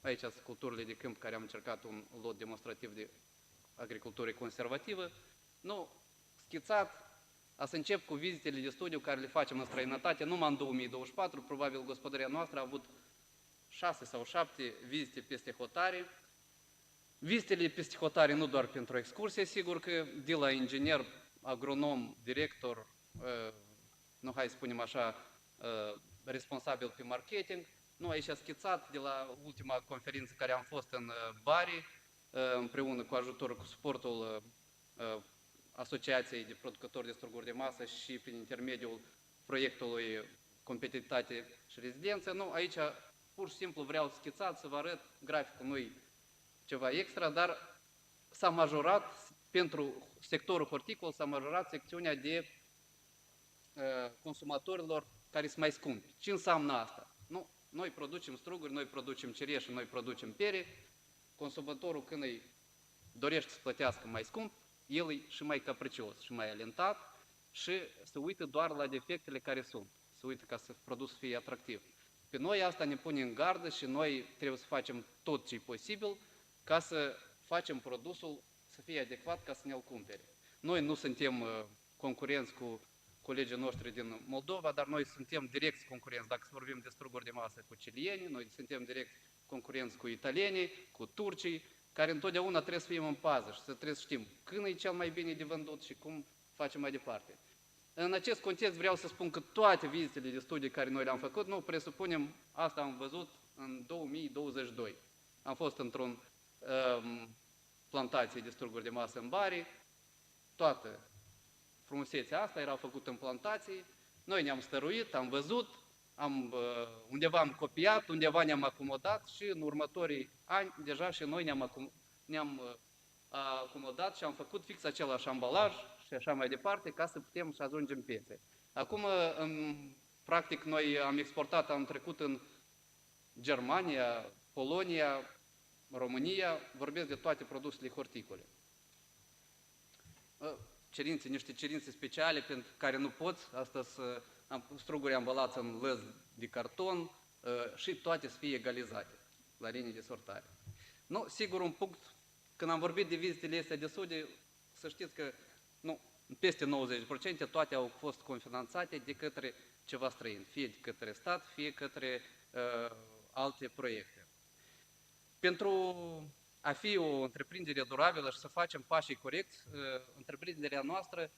aici sunt culturile de câmp care am încercat un lot demonstrativ de agricultură conservativă, schițat. A să încep cu vizitele de studiu care le facem în străinătate, numai în 2024, probabil gospodăria noastră a avut 6 sau 7 vizite peste hotare. Vizitele peste hotare nu doar pentru excursie, sigur că de la inginer, agronom, director, hai să spunem așa, responsabil pe marketing, aici a schițat de la ultima conferință care am fost în Bari, împreună cu ajutorul, cu suportul Asociației de Producători de Struguri de Masă și prin intermediul proiectului Competitivitate și Rezidență. Aici pur și simplu vreau schițat să vă arăt, graficul nu ceva extra, dar s-a majorat, pentru sectorul horticol, s-a majorat secțiunea de consumatorilor care sunt mai scumpi. Ce înseamnă asta? Nu, noi producem struguri, noi producem cireșe, noi producem pere, consumatorul când îi dorește să plătească mai scump, el e și mai capricios, și mai alentat și se uită doar la defectele care sunt. Se uită ca să produsul fie atractiv. Pe noi asta ne pune în gardă și noi trebuie să facem tot ce e posibil ca să facem produsul să fie adecvat ca să ne-l cumpere. Noi nu suntem concurenți cu colegii noștri din Moldova, dar noi suntem direct concurenți, dacă vorbim de struguri de masă, cu cilienii, noi suntem direct concurenți cu italienii, cu turcii, care întotdeauna trebuie să fim în pază și să trebuie să știm când e cel mai bine de vândut și cum facem mai departe. În acest context vreau să spun că toate vizitele de studii care noi le-am făcut, nu presupunem, asta am văzut în 2022. Am fost într-un plantație de struguri de masă în Bari, toată frumusețea asta era făcută în plantații, noi ne-am stăruit, am văzut, undeva am copiat, undeva ne-am acomodat și în următorii ani deja și noi ne-am acomodat și am făcut fix același ambalaj și așa mai departe ca să putem să ajungem piețe. Acum, practic, noi am exportat, am trecut în Germania, Polonia, România, vorbesc de toate produsele horticole. Niște cerințe speciale pentru care nu poți, astăzi struguri ambalați în lăz de carton și toate să fie egalizate la linii de sortare. Nu, sigur, un punct, când am vorbit de vizitele astea de studii, să știți că peste 90% toate au fost confinanțate de către ceva străin, fie de către stat, fie către alte proiecte. Pentru a fi o întreprindere durabilă și să facem pașii corecți, întreprinderea noastră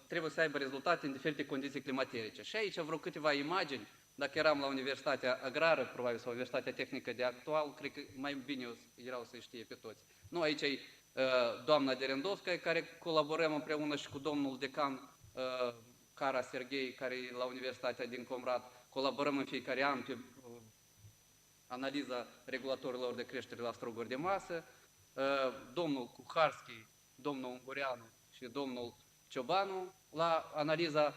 trebuie să aibă rezultate în diferite condiții climaterice. Și aici vreo câteva imagini, dacă eram la Universitatea Agrară, probabil, sau Universitatea Tehnică de actual, cred că mai bine erau să știe pe toți. Nu, aici e doamna Derendovska, care colaborăm împreună și cu domnul decan Cara Serghei, care e la Universitatea din Comrat. Colaborăm în fiecare an pe analiza regulatorilor de creștere la struguri de masă. Domnul Kucharski, domnul Ungureanu și domnul Ciobanu la analiza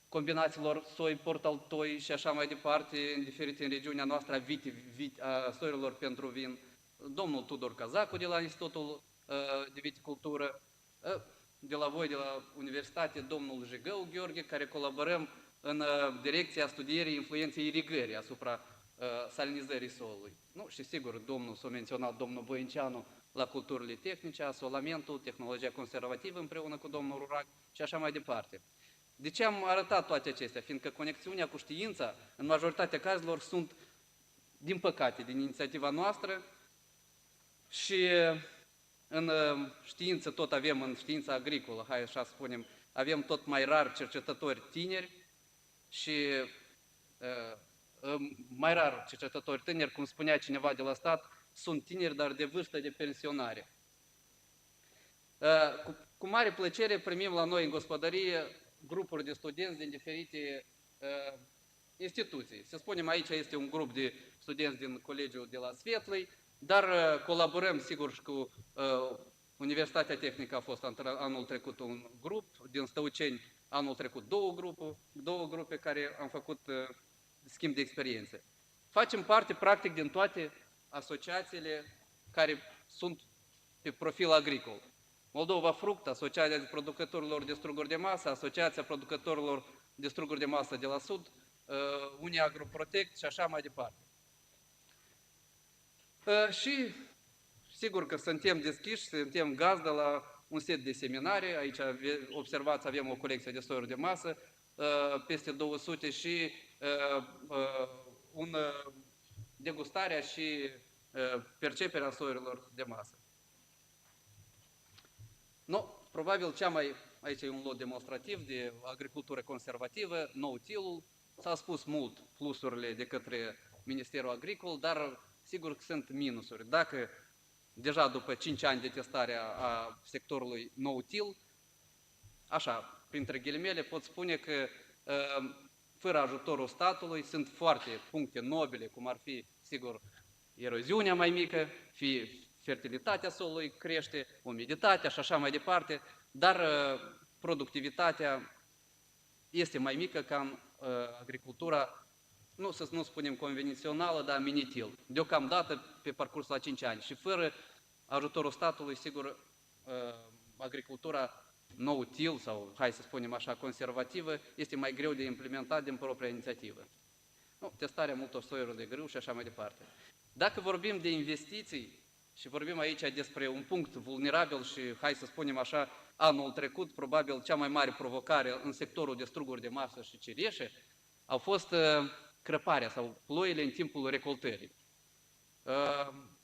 combinațiilor soi, portaltoi și așa mai departe, în diferite în regiunea noastră a soiurilor pentru vin. Domnul Tudor Cazacu de la Institutul de Viticultură, de la voi, de la Universitate, domnul Jigău Gheorghe, care colaborăm în direcția studierii influenței irigării asupra salinizării solului. Nu? Și sigur, s-a menționat domnul Voinceanu la culturile tehnice, asolamentul, tehnologia conservativă împreună cu domnul Rurac și așa mai departe. De ce am arătat toate acestea? Fiindcă conexiunea cu știința, în majoritatea cazurilor, sunt, din păcate, din inițiativa noastră și în știință tot avem, în știința agricolă, hai așa spunem, avem tot mai rar cercetători tineri și mai rar cercetători tineri, cum spunea cineva de la stat, sunt tineri, dar de vârstă de pensionare. Cu mare plăcere primim la noi în gospodărie grupuri de studenți din diferite instituții. Să spunem, aici este un grup de studenți din Colegiul de la Svetlei, dar colaborăm sigur și cu Universitatea Tehnică, a fost anul trecut un grup, din Stăuceni anul trecut două grupe care am făcut schimb de experiențe. Facem parte practic din toate asociațiile care sunt pe profil agricol. Moldova Fruct, Asociația Producătorilor de Struguri de Masă, Asociația Producătorilor de Struguri de Masă de la Sud, Unia Agroprotect și așa mai departe. Și sigur că suntem deschiși, suntem gazdă la un set de seminarii, aici observați, avem o colecție de soiuri de masă, peste 200 și degustarea și perceperea soiurilor de masă. Probabil aici e un lot demonstrativ de agricultură conservativă, no-till-ul, s-a spus mult plusurile de către Ministerul Agricol, dar sigur că sunt minusuri. Dacă deja după 5 ani de testare a sectorului no-till, așa, printre ghilimele, pot spune că fără ajutorul statului sunt foarte puncte nobile, cum ar fi, sigur, eroziunea mai mică, fie fertilitatea solului crește, umiditatea și așa mai departe, dar productivitatea este mai mică ca în agricultura, nu spunem convențională, dar minitil. Deocamdată pe parcursul la 5 ani. Și fără ajutorul statului, sigur, agricultura no-till sau, hai să spunem așa, conservativă, este mai greu de implementat din propria inițiativă. Testarea multor soiuri de grâu și așa mai departe. Dacă vorbim de investiții și vorbim aici despre un punct vulnerabil și, hai să spunem așa, anul trecut, probabil cea mai mare provocare în sectorul de struguri de masă și cireșe, au fost crăparea sau ploile în timpul recoltării.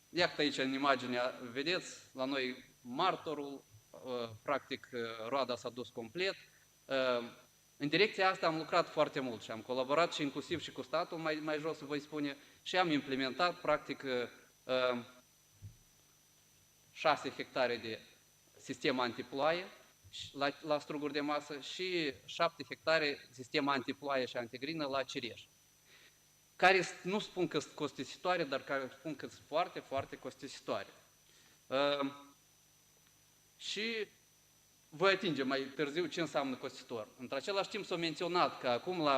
Iată aici în imaginea, vedeți, la noi martorul, practic roada s-a dus complet. În direcția asta am lucrat foarte mult și am colaborat și inclusiv și cu statul, mai jos voi spune, și am implementat practic 6 hectare de sistem antiploaie la struguri de masă și 7 hectare sistem antiploaie și antigrină la cireș. Care nu spun că sunt costisitoare, dar care spun că sunt foarte, foarte costisitoare. Și voi atinge mai târziu ce înseamnă costisitor. Într-același timp s-a menționat că acum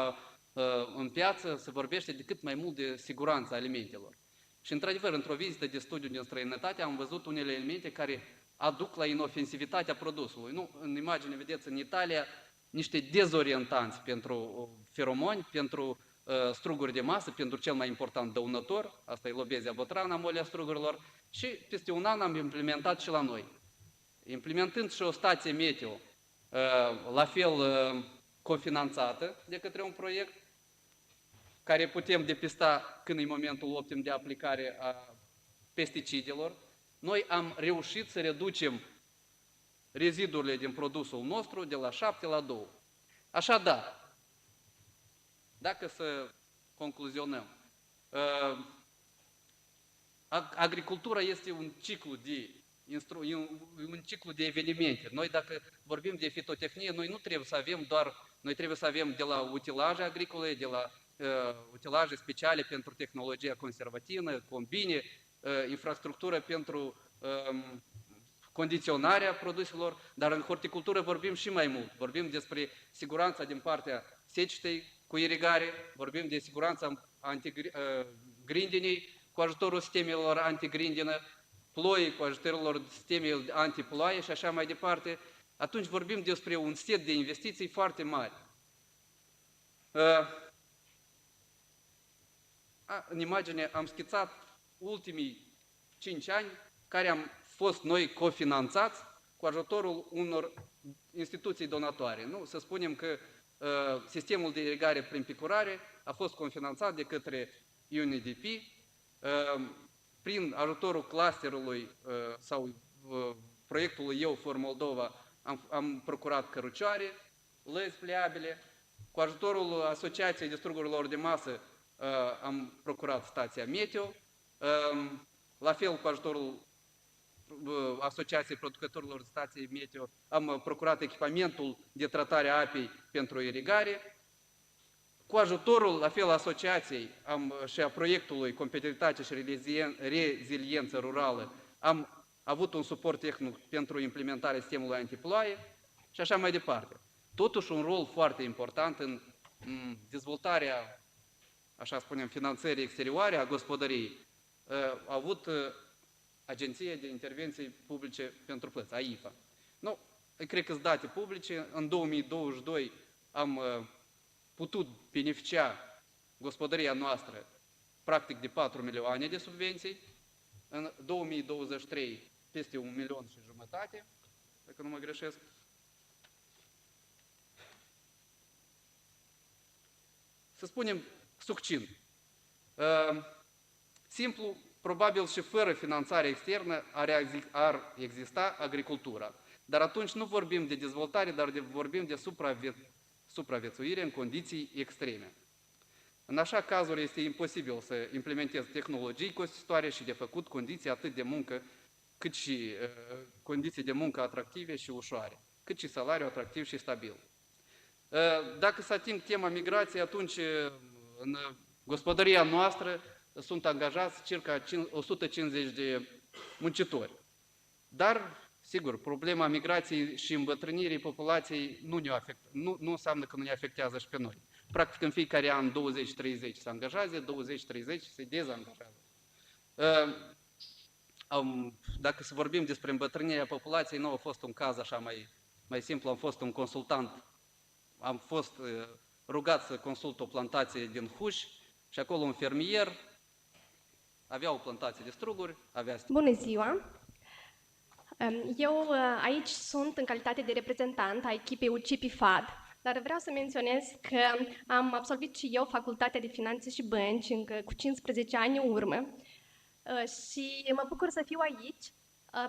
în piață se vorbește de cât mai mult de siguranța alimentelor. Și într-adevăr, într-o vizită de studiu din străinătate am văzut unele elemente care aduc la inofensivitatea produsului. În imagine vedeți în Italia niște dezorientanți pentru feromoni, pentru struguri de masă, pentru cel mai important dăunător, asta e Lobezia botrană, molea strugurilor, și peste un an am implementat și la noi. Implementând și o stație meteo, la fel cofinanțată de către un proiect, care putem depista când e momentul optim de aplicare a pesticidelor, noi am reușit să reducem rezidurile din produsul nostru de la 7 la 2. Așadar, dacă să concluzionăm, agricultura este un ciclu de evenimente. Noi dacă vorbim de fitotehnie, noi nu trebuie să avem noi trebuie să avem de la utilaje agricole, de la utilaje speciale pentru tehnologia conservativă, combine, infrastructură pentru condiționarea produselor, dar în horticultură vorbim și mai mult. Vorbim despre siguranța din partea secetei cu irigare, vorbim de siguranța grindinii cu ajutorul sistemelor antigrindină, ploi cu ajutorul sistemelor antiploaie și așa mai departe. Atunci vorbim despre un set de investiții foarte mari. În imagine am schițat ultimii 5 ani care am fost noi cofinanțați cu ajutorul unor instituții donatoare. Să spunem că sistemul de irigare prin picurare a fost cofinanțat de către UNDP prin ajutorul clusterului sau proiectului Eu for Moldova am procurat cărucioare, lăzi pliabile, cu ajutorul Asociației de Strugurilor de Masă am procurat stația meteo, la fel cu ajutorul Asociației Producătorilor de Stații Meteo am procurat echipamentul de tratare a apei pentru irigare. Cu ajutorul, la fel, asociației și a proiectului Competitivitate și Reziliență Rurală am avut un suport tehnic pentru implementarea sistemului antiploaie și așa mai departe. Totuși, un rol foarte important în dezvoltarea, așa spunem, finanțării exterioare a gospodăriei a avut Agenția de Intervenții Publice pentru Plăți, AIFA. Cred că sunt date publice. În 2022 am putut beneficia gospodăria noastră practic de 4 milioane de subvenții. În 2023 peste 1,5 milion, dacă nu mă greșesc. Să spunem succint. Simplu, probabil și fără finanțare externă ar exista agricultura. Dar atunci nu vorbim de dezvoltare, dar vorbim de supraviețuire în condiții extreme. În așa cazuri este imposibil să implementezi tehnologii costisitoare și de făcut condiții atât de muncă, cât și condiții de muncă atractive și ușoare, cât și salariu atractiv și stabil. Dacă să ating tema migrației, atunci în gospodăria noastră sunt angajați circa 150 de muncitori. Dar, sigur, problema migrației și îmbătrânirii populației nu înseamnă că nu ne afectează și pe noi. Practic, în fiecare an 20-30 se angajează, 20-30 se dezangajează. Dacă să vorbim despre îmbătrânirea populației, nu a fost un caz așa mai simplu, am fost un consultant, am fost rugat să consult o plantație din Huș și acolo un fermier avea o plantație de struguri, Bună ziua! Eu aici sunt în calitate de reprezentant a echipei UCIPI FAD, dar vreau să menționez că am absolvit și eu Facultatea de Finanțe și Bănci încă cu 15 ani în urmă și mă bucur să fiu aici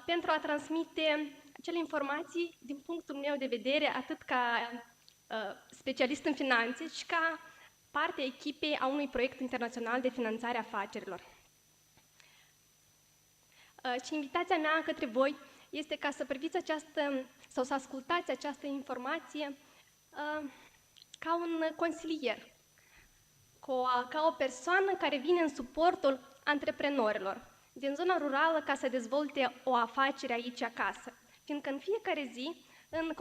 pentru a transmite acele informații din punctul meu de vedere, atât ca specialist în finanțe și ca parte a echipei a unui proiect internațional de finanțare a afacerilor. Și invitația mea către voi este ca să priviți această, sau să ascultați această informație ca un consilier, ca o persoană care vine în suportul antreprenorilor din zona rurală ca să dezvolte o afacere aici acasă. Fiindcă în fiecare zi, în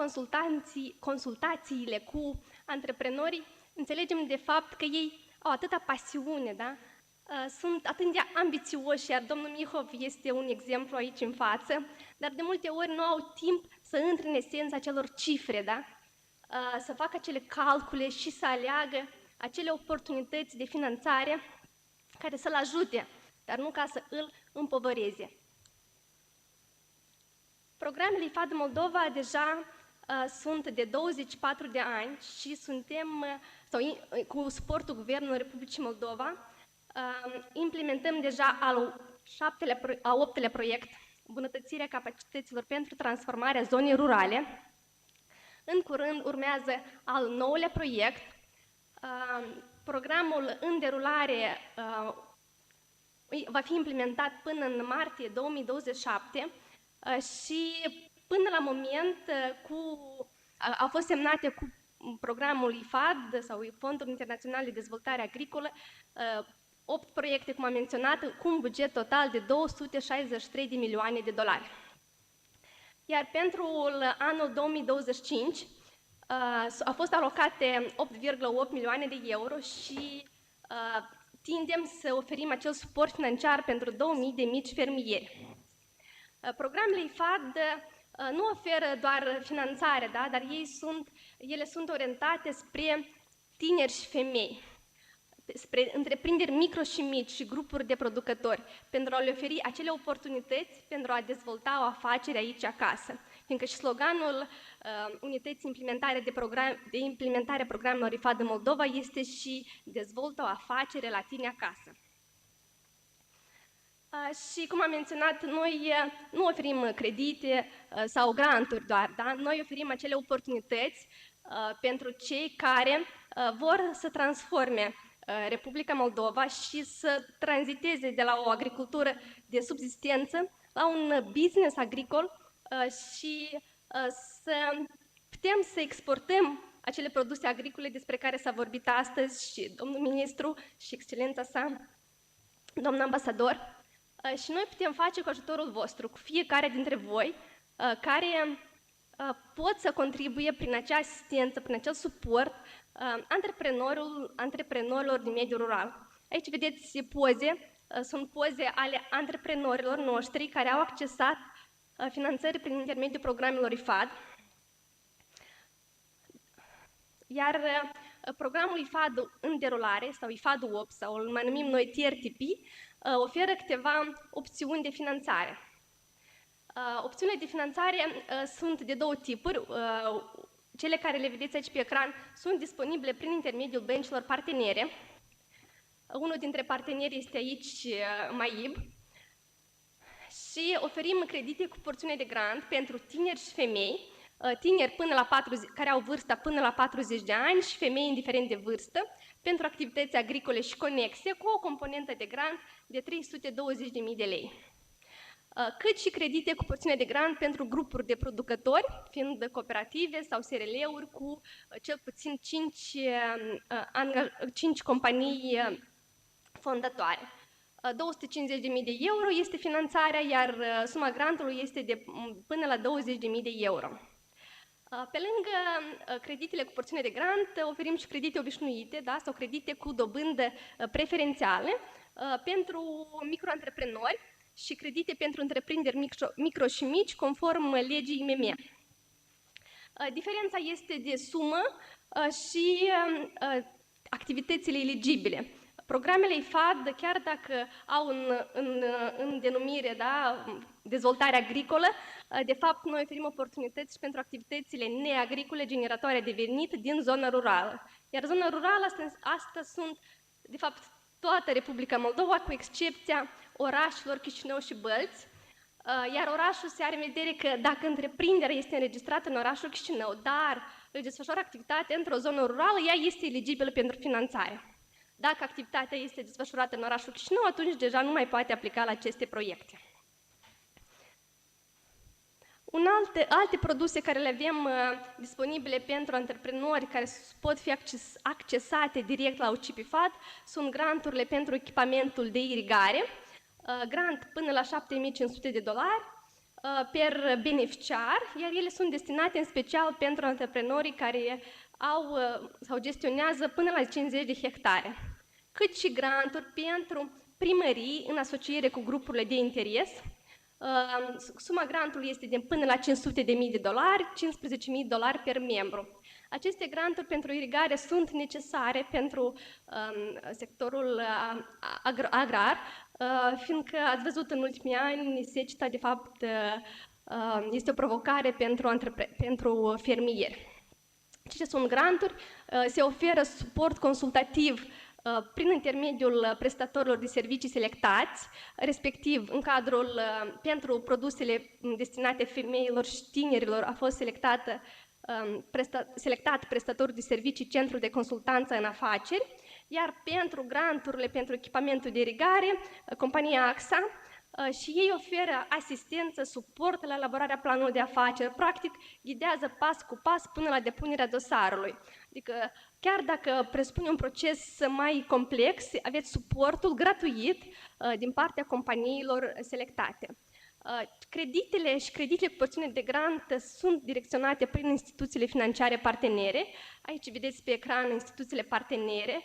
consultațiile cu antreprenorii, înțelegem de fapt că ei au atâta pasiune, da? Sunt atât de ambițioși, iar domnul Mihov este un exemplu aici în față, dar de multe ori nu au timp să intre în esența acelor cifre, da? Să facă acele calcule și să aleagă acele oportunități de finanțare care să-l ajute, dar nu ca să îl împovăreze. Programele IFAD Moldova deja sunt de 24 de ani și suntem, cu suportul Guvernului Republicii Moldova, implementăm deja al 8-lea proiect, îmbunătățirea capacităților pentru transformarea zonei rurale. În curând urmează al 9-lea proiect. Programul în derulare va fi implementat până în martie 2027 și până la moment au fost semnate cu programul IFAD sau Fondul Internațional de Dezvoltare Agricolă 8 proiecte, cum am menționat, cu un buget total de 263 de milioane de dolari. Iar pentru anul 2025 au fost alocate 8,8 milioane de euro și tindem să oferim acel suport financiar pentru 2000 de mici fermieri. Programele IFAD nu oferă doar finanțare, da? Dar ele sunt orientate spre tineri și femei, spre întreprinderi micro și mici și grupuri de producători, pentru a le oferi acele oportunități pentru a dezvolta o afacere aici acasă. Fiindcă și sloganul unității de implementare a programelor IFAD în Moldova este și dezvoltă o afacere la tine acasă. Și cum am menționat, noi nu oferim credite sau granturi doar, da? Noi oferim acele oportunități pentru cei care vor să transforme Republica Moldova și să tranziteze de la o agricultură de subzistență la un business agricol și să putem să exportăm acele produse agricole despre care s-a vorbit astăzi și domnul ministru și excelența sa, domnul ambasador. Și noi putem face cu ajutorul vostru, cu fiecare dintre voi, care pot să contribuie prin acea asistență, prin acel suport antreprenorilor din mediul rural. Aici vedeți poze, sunt poze ale antreprenorilor noștri care au accesat finanțări prin intermediul programelor IFAD. Iar programul IFAD în derulare, sau IFAD 8, sau îl mai numim noi TRTP, oferă câteva opțiuni de finanțare. Opțiunile de finanțare sunt de două tipuri. Cele care le vedeți aici pe ecran sunt disponibile prin intermediul băncilor partenere. Unul dintre parteneri este aici MAIB. Și oferim credite cu porțiune de grant pentru tineri și femei, tineri care au vârsta până la 40 de ani și femei indiferent de vârstă, pentru activități agricole și conexe, cu o componentă de grant de 320.000 de lei. Cât și credite cu porțiune de grant pentru grupuri de producători, fiind cooperative sau SRL-uri cu cel puțin 5 companii fondatoare. 250.000 de euro este finanțarea, iar suma grantului este de până la 20.000 de euro. Pe lângă creditele cu porțiune de grant, oferim și credite obișnuite, da, sau credite cu dobândă preferențiale pentru microantreprenori și credite pentru întreprinderi micro și mici, conform legii IMM. Diferența este de sumă și activitățile eligibile. Programele IFAD, chiar dacă au în denumire, da, dezvoltare agricolă, de fapt noi oferim oportunități și pentru activitățile neagricole generatoare de venit din zona rurală. Iar zona rurală, asta sunt, de fapt, toată Republica Moldova, cu excepția orașelor Chișinău și Bălți, iar orașul se are în vedere că dacă întreprinderea este înregistrată în orașul Chișinău, dar își desfășoară activitatea într-o zonă rurală, ea este eligibilă pentru finanțare. Dacă activitatea este desfășurată în orașul Chișinău, atunci deja nu mai poate aplica la aceste proiecte. Alte produse care le avem disponibile pentru antreprenori care pot fi accesate direct la UCIP-IFAD sunt granturile pentru echipamentul de irigare, grant până la $7.500 per beneficiar, iar ele sunt destinate în special pentru antreprenorii care au sau gestionează până la 50 de hectare, cât și granturi pentru primării în asociere cu grupurile de interes. Suma grantului este de până la $500.000, $15.000 per membru. Aceste granturi pentru irigare sunt necesare pentru sectorul agrar, fiindcă ați văzut în ultimii ani, seceta de fapt este o provocare pentru fermieri. Ce sunt granturi? Se oferă suport consultativ prin intermediul prestatorilor de servicii selectați, respectiv în cadrul pentru produsele destinate femeilor și tinerilor a fost selectat prestatorul de servicii Centrul de Consultanță în Afaceri, iar pentru granturile pentru echipamentul de irigare, compania AXA, și ei oferă asistență, suport la elaborarea planului de afaceri, practic ghidează pas cu pas până la depunerea dosarului. Adică chiar dacă presupune un proces mai complex, aveți suportul gratuit din partea companiilor selectate. Creditele și creditele cu porțiune de grant sunt direcționate prin instituțiile financiare partenere. Aici vedeți pe ecran instituțiile partenere.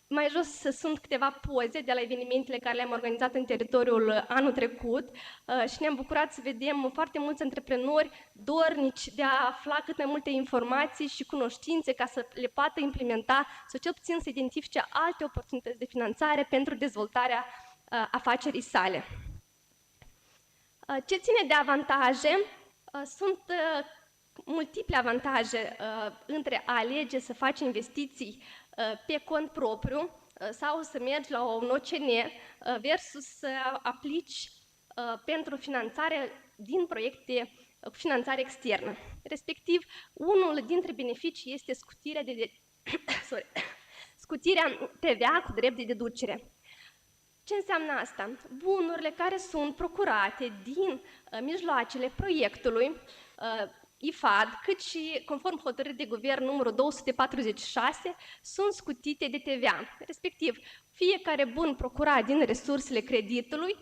Mai jos sunt câteva poze de la evenimentele care le-am organizat în teritoriul anul trecut și ne-am bucurat să vedem foarte mulți antreprenori dornici de a afla cât mai multe informații și cunoștințe ca să le poată implementa sau cel puțin să identifice alte oportunități de finanțare pentru dezvoltarea afacerii sale. Ce ține de avantaje, sunt multiple avantaje între a alege să faci investiții pe cont propriu sau să mergi la un OCN versus să aplici pentru finanțare din proiecte cu finanțare externă. Respectiv, unul dintre beneficii este scutirea TVA cu drept de deducere. Ce înseamnă asta? Bunurile care sunt procurate din mijloacele proiectului IFAD, cât și conform hotărârii de guvern numărul 246, sunt scutite de TVA. Respectiv, fiecare bun procurat din resursele creditului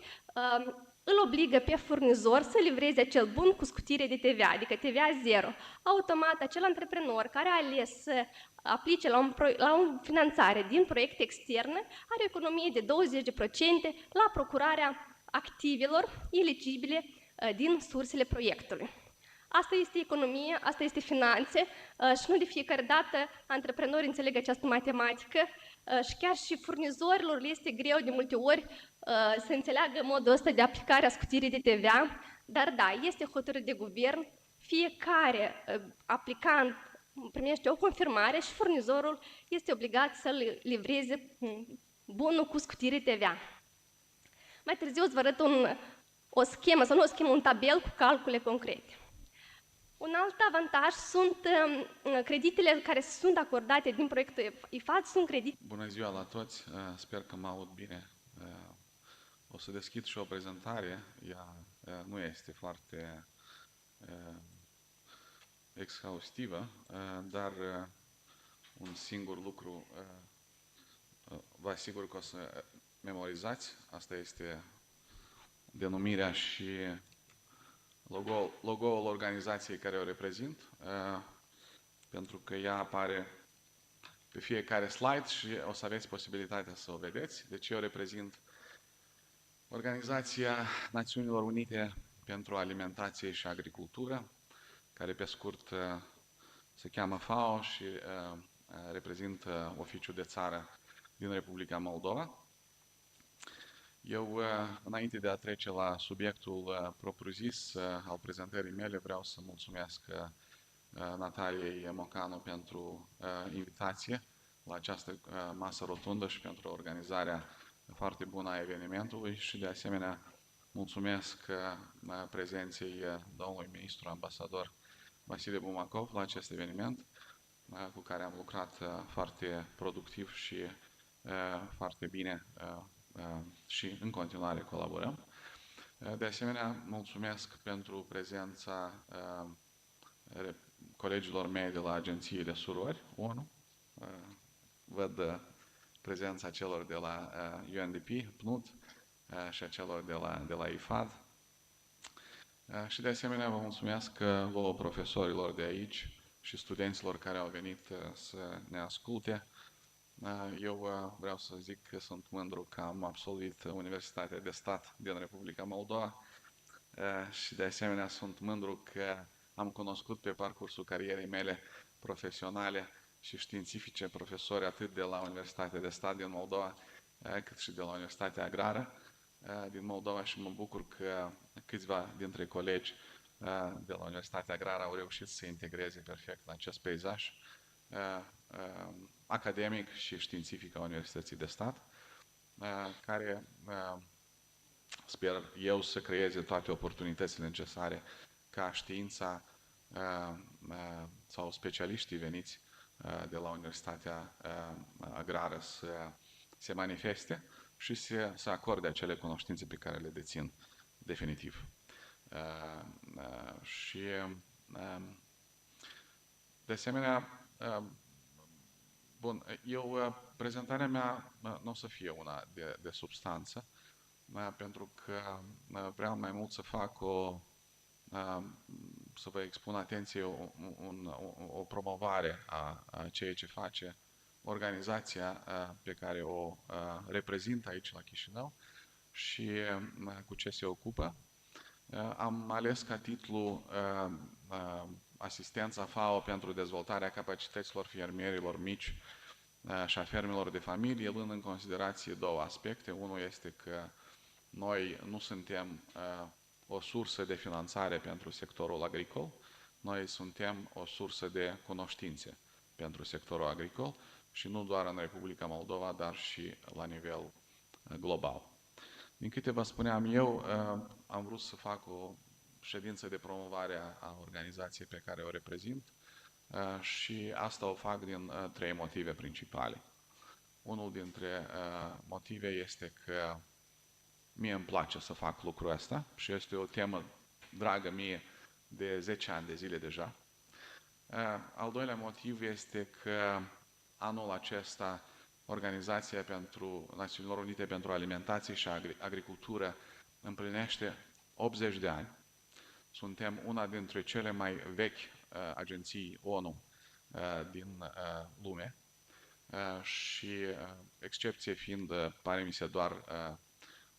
îl obligă pe furnizor să livreze acel bun cu scutire de TVA, adică TVA zero. Automat, acel antreprenor care a ales să aplice la o finanțare din proiecte externe are o economie de 20% la procurarea activelor eligibile din sursele proiectului. Asta este economie, asta este finanțe și nu de fiecare dată antreprenorii înțeleg această matematică și chiar și furnizorilor le este greu de multe ori să înțeleagă modul ăsta de aplicare a scutirii de TVA, dar da, este hotărât de guvern, fiecare aplicant primește o confirmare și furnizorul este obligat să livreze bunul cu scutire TVA. Mai târziu îți vă arăt o schemă, sau nu o schemă, un tabel cu calcule concrete. Un alt avantaj sunt creditele care sunt acordate din proiectul IFAD, sunt credite. Bună ziua la toți, sper că mă aud bine. O să deschid și o prezentare, ea nu este foarte exhaustivă, dar un singur lucru vă asigur că o să memorizați. Asta este denumirea și logo-ul organizației care o reprezint, pentru că ea apare pe fiecare slide și o să aveți posibilitatea să o vedeți. Deci eu reprezint Organizația Națiunilor Unite pentru Alimentație și Agricultură, care pe scurt se cheamă FAO și reprezintă oficiul de țară din Republica Moldova. Eu, înainte de a trece la subiectul propriu-zis al prezentării mele, vreau să mulțumesc Nataliei Mocanu pentru invitație la această masă rotundă și pentru organizarea foarte bună a evenimentului și de asemenea mulțumesc prezenței domnului ministru ambasador Vasile Bumacov la acest eveniment, cu care am lucrat foarte productiv și foarte bine și în continuare colaborăm. De asemenea, mulțumesc pentru prezența colegilor mei de la agențiile surori ONU. Văd prezența celor de la UNDP, PNUD și a celor de la IFAD. Și de asemenea vă mulțumesc vouă profesorilor de aici și studenților care au venit să ne asculte. Eu vreau să zic că sunt mândru că am absolvit Universitatea de Stat din Republica Moldova și de asemenea sunt mândru că am cunoscut pe parcursul carierei mele profesionale și științifice profesori atât de la Universitatea de Stat din Moldova cât și de la Universitatea Agrară din Moldova și mă bucur că câțiva dintre colegi de la Universitatea Agrară au reușit să se integreze perfect în acest peisaj academic și științific al Universității de Stat, care sper eu să creeze toate oportunitățile necesare ca știința sau specialiștii veniți de la Universitatea Agrară să se manifeste și să acorde acele cunoștințe pe care le dețin definitiv. Și de asemenea, bun, prezentarea mea nu o să fie una de substanță, pentru că vreau mai mult să fac să vă expun atenție o promovare a ceea ce face organizația pe care o reprezint aici la Chișinău și cu ce se ocupă. Am ales ca titlu Asistența FAO pentru dezvoltarea capacităților fermierilor mici și a fermelor de familie, luând în considerație două aspecte. Unul este că noi nu suntem o sursă de finanțare pentru sectorul agricol, noi suntem o sursă de cunoștințe pentru sectorul agricol și nu doar în Republica Moldova, dar și la nivel global. Din câte vă spuneam eu, am vrut să fac o ședință de promovare a organizației pe care o reprezint și asta o fac din trei motive principale. Unul dintre motive este că mie îmi place să fac lucrul ăsta și este o temă dragă mie de 10 ani de zile deja. Al doilea motiv este că anul acesta Organizația Națiunilor Unite pentru Alimentație și Agricultură împlinește 80 de ani. Suntem una dintre cele mai vechi agenții ONU din lume și excepție fiind, pare mi se, doar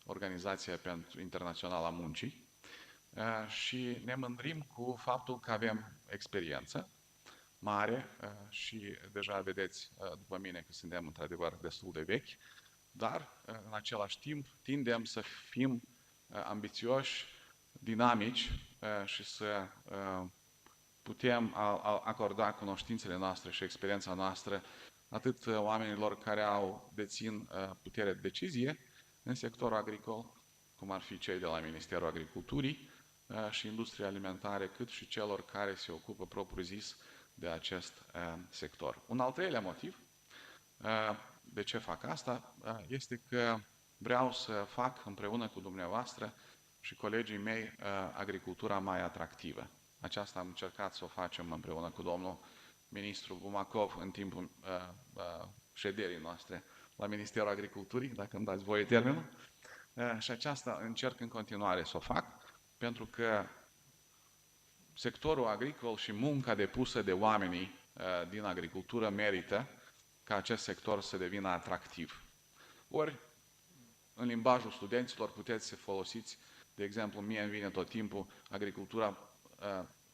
Organizația Internațională a Muncii și ne mândrim cu faptul că avem experiență mare și deja vedeți după mine că suntem într-adevăr destul de vechi, dar în același timp tindem să fim ambițioși, dinamici și să putem acorda cunoștințele noastre și experiența noastră atât oamenilor care dețin putere de decizie în sectorul agricol, cum ar fi cei de la Ministerul Agriculturii și Industriei Alimentare, cât și celor care se ocupă propriu-zis de acest sector. Un al treilea motiv de ce fac asta este că vreau să fac împreună cu dumneavoastră și colegii mei agricultura mai atractivă. Aceasta am încercat să o facem împreună cu domnul ministru Bumacov în timpul șederii noastre la Ministerul Agriculturii, dacă îmi dați voie termenul. Și aceasta încerc în continuare să o fac, pentru că sectorul agricol și munca depusă de oamenii din agricultură merită ca acest sector să devină atractiv. Ori, în limbajul studenților puteți să folosiți, de exemplu, mie îmi vine tot timpul agricultura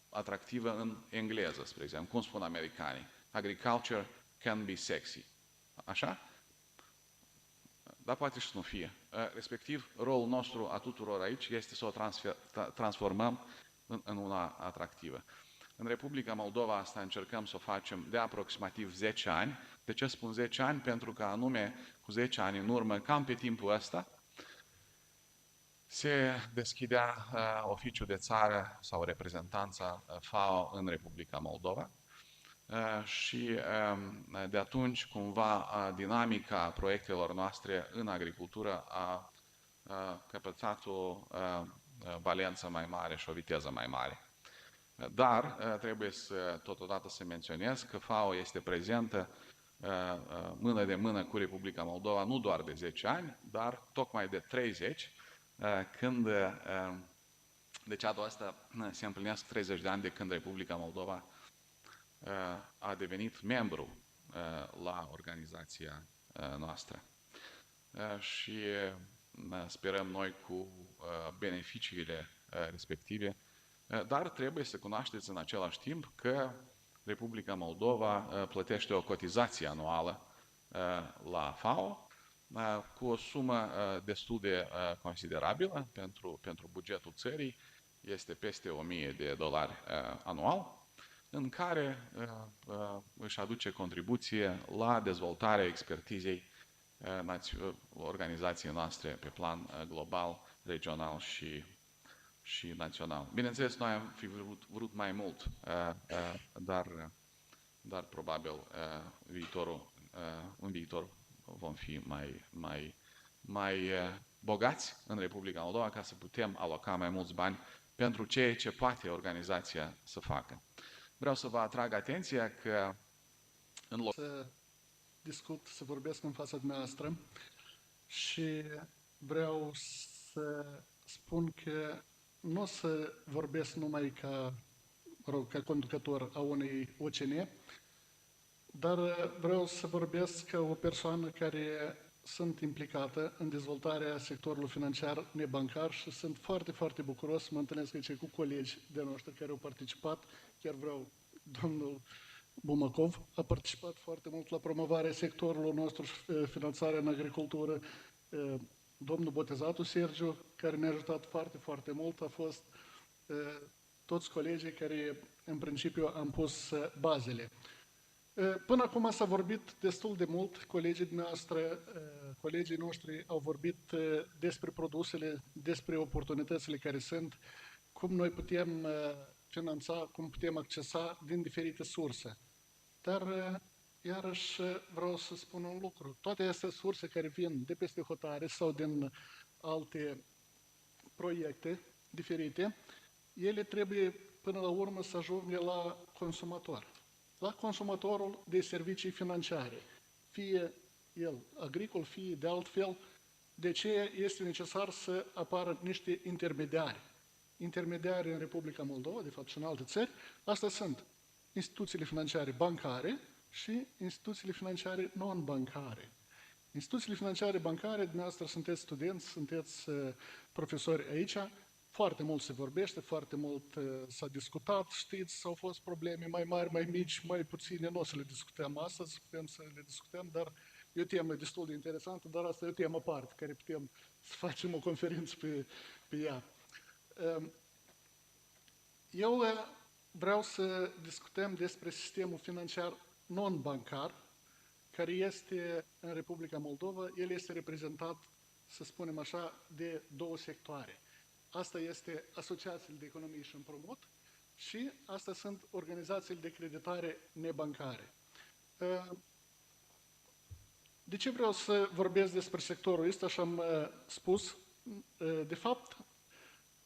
atractivă în engleză, spre exemplu, cum spun americanii. Agriculture can be sexy. Așa? Dar poate și să nu fie. Respectiv, rolul nostru a tuturor aici este să o transformăm în una atractivă. În Republica Moldova asta încercăm să o facem de aproximativ 10 ani. De ce spun 10 ani? Pentru că anume cu 10 ani în urmă, cam pe timpul ăsta, se deschidea oficiul de țară sau reprezentanța FAO în Republica Moldova. Și de atunci, cumva, dinamica proiectelor noastre în agricultură a căpătat o valență mai mare și o viteză mai mare. Dar trebuie totodată să menționez că FAO este prezentă mână de mână cu Republica Moldova nu doar de 10 ani, dar tocmai de 30, când, deci anul ăsta se împlinesc 30 de ani de când Republica Moldova a devenit membru la organizația noastră. Și sperăm noi cu beneficiile respective, dar trebuie să cunoașteți în același timp că Republica Moldova plătește o cotizație anuală la FAO cu o sumă destul de considerabilă pentru bugetul țării, este peste $1000 anual, în care își aduce contribuție la dezvoltarea expertizei organizației noastre pe plan global, regional și național. Bineînțeles, noi am fi vrut mai mult, dar probabil în viitor vom fi mai bogați în Republica Moldova ca să putem aloca mai mulți bani pentru ceea ce poate organizația să facă. Vreau să vă atrag atenția că în loc să discut, să vorbesc în fața dumneavoastră și vreau să spun că nu o să vorbesc numai ca conducător a unei OCN, dar vreau să vorbesc ca o persoană care sunt implicată în dezvoltarea sectorului financiar nebancar și sunt foarte, foarte bucuros să mă întâlnesc aici cu colegi de noștri care au participat. Chiar vreau, domnul Bumacov a participat foarte mult la promovarea sectorului nostru și finanțarea în agricultură. Domnul Botezatu Sergiu, care ne-a ajutat foarte, foarte mult, a fost toți colegii care, în principiu, am pus bazele. Până acum s-a vorbit destul de mult, colegii noștri au vorbit despre produsele, despre oportunitățile care sunt, cum noi putem finanța, cum putem accesa din diferite surse. Dar, iarăși, vreau să spun un lucru. Toate aceste surse care vin de peste hotare sau din alte proiecte diferite, ele trebuie, până la urmă, să ajungă la consumator. La consumatorul de servicii financiare, fie el agricol, fie de altfel, de ce este necesar să apară niște intermediari. Intermediari în Republica Moldova, de fapt și în alte țări, astea sunt instituțiile financiare bancare și instituțiile financiare non-bancare. Instituțiile financiare bancare, dumneavoastră sunteți studenți, sunteți profesori aici, foarte mult se vorbește, foarte mult s-a discutat, știți, s-au fost probleme mai mari, mai mici, mai puține, nu o să le discutăm astăzi, putem să le discutăm, dar e o temă destul de interesantă, dar asta e o temă aparte, care putem să facem o conferință pe ea. Eu vreau să discutăm despre sistemul financiar non-bancar, care este în Republica Moldova. El este reprezentat, să spunem așa, de două sectoare. Asta este asociațiile de economie și împrumut și asta sunt organizațiile de creditare nebancare. De ce vreau să vorbesc despre sectorul ăsta? Și am spus, de fapt,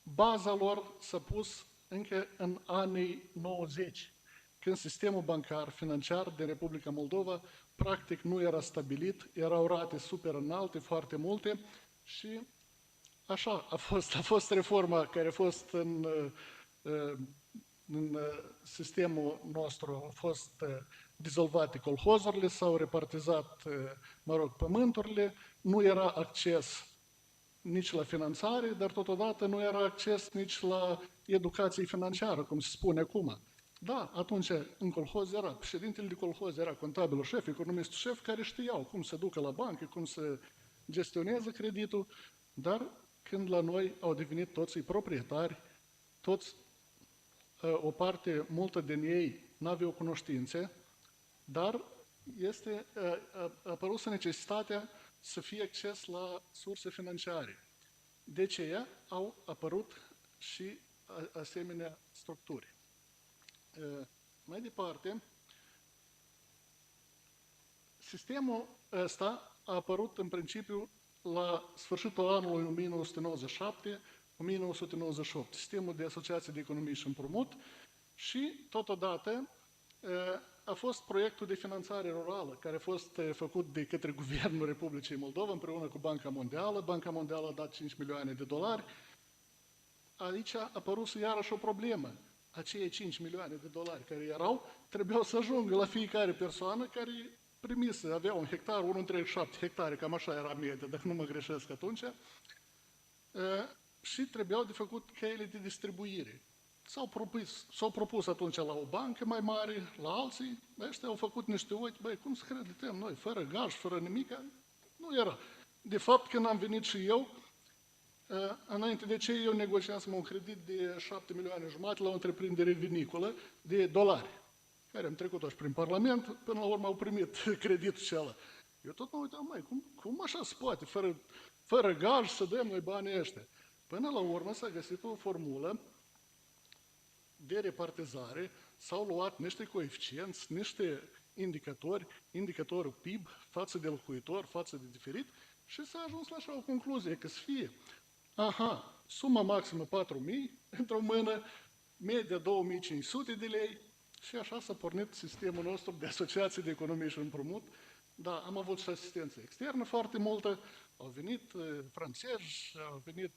baza lor s-a pus încă în anii 90, când sistemul bancar, financiar din Republica Moldova practic nu era stabilit, erau rate super înalte, foarte multe și așa a fost reforma care a fost în sistemul nostru, au fost dizolvate colhozurile, s-au repartizat, pământurile, nu era acces nici la finanțare, dar totodată nu era acces nici la educație financiară, cum se spune acum. Da, atunci în colhoz era președintele de colhoz, era contabilul șef, economistul șef, care știau cum să ducă la bancă, cum să gestioneze creditul, dar când la noi au devenit toți proprietari, toți, o parte multă din ei n-aveau cunoștințe, dar a apărut necesitatea să fie acces la surse financiare. De aceea au apărut și asemenea structuri. Mai departe, sistemul ăsta a apărut în principiu la sfârșitul anului 1997-1998, sistemul de asociații de economie și împrumut și totodată a fost proiectul de finanțare rurală, care a fost făcut de către Guvernul Republicii Moldova împreună cu Banca Mondială. Banca Mondială a dat 5 milioane de dolari. Aici a apărut iarăși o problemă. Acei 5 milioane de dolari care erau, trebuiau să ajungă la fiecare persoană care primise, avea un hectar, 1,7 hectare, cam așa era media, dacă nu mă greșesc atunci, și trebuiau de făcut căile de distribuire. S-au propus atunci la o bancă mai mare, la alții, ăștia au făcut niște ochi, băi, cum să credităm noi, fără gaj, fără nimic? Nu era. De fapt, când am venit și eu, înainte de ce eu negociasem un credit de 7 milioane jumate la o întreprindere vinicolă de dolari, care am trecut-o și prin Parlament, până la urmă au primit creditul acela. Eu tot mă uitam, măi, cum așa se poate, fără gaj să dăm noi banii ăștia? Până la urmă s-a găsit o formulă de repartizare, s-au luat niște coeficienți, niște indicatorul PIB față de locuitor, față de diferit, și s-a ajuns la așa o concluzie, că să fie, suma maximă 4.000 într-o mână, media 2.500 de lei, și așa s-a pornit sistemul nostru de asociații de economie și împrumut. Da, am avut și asistență externă foarte multă, au venit francezi, au venit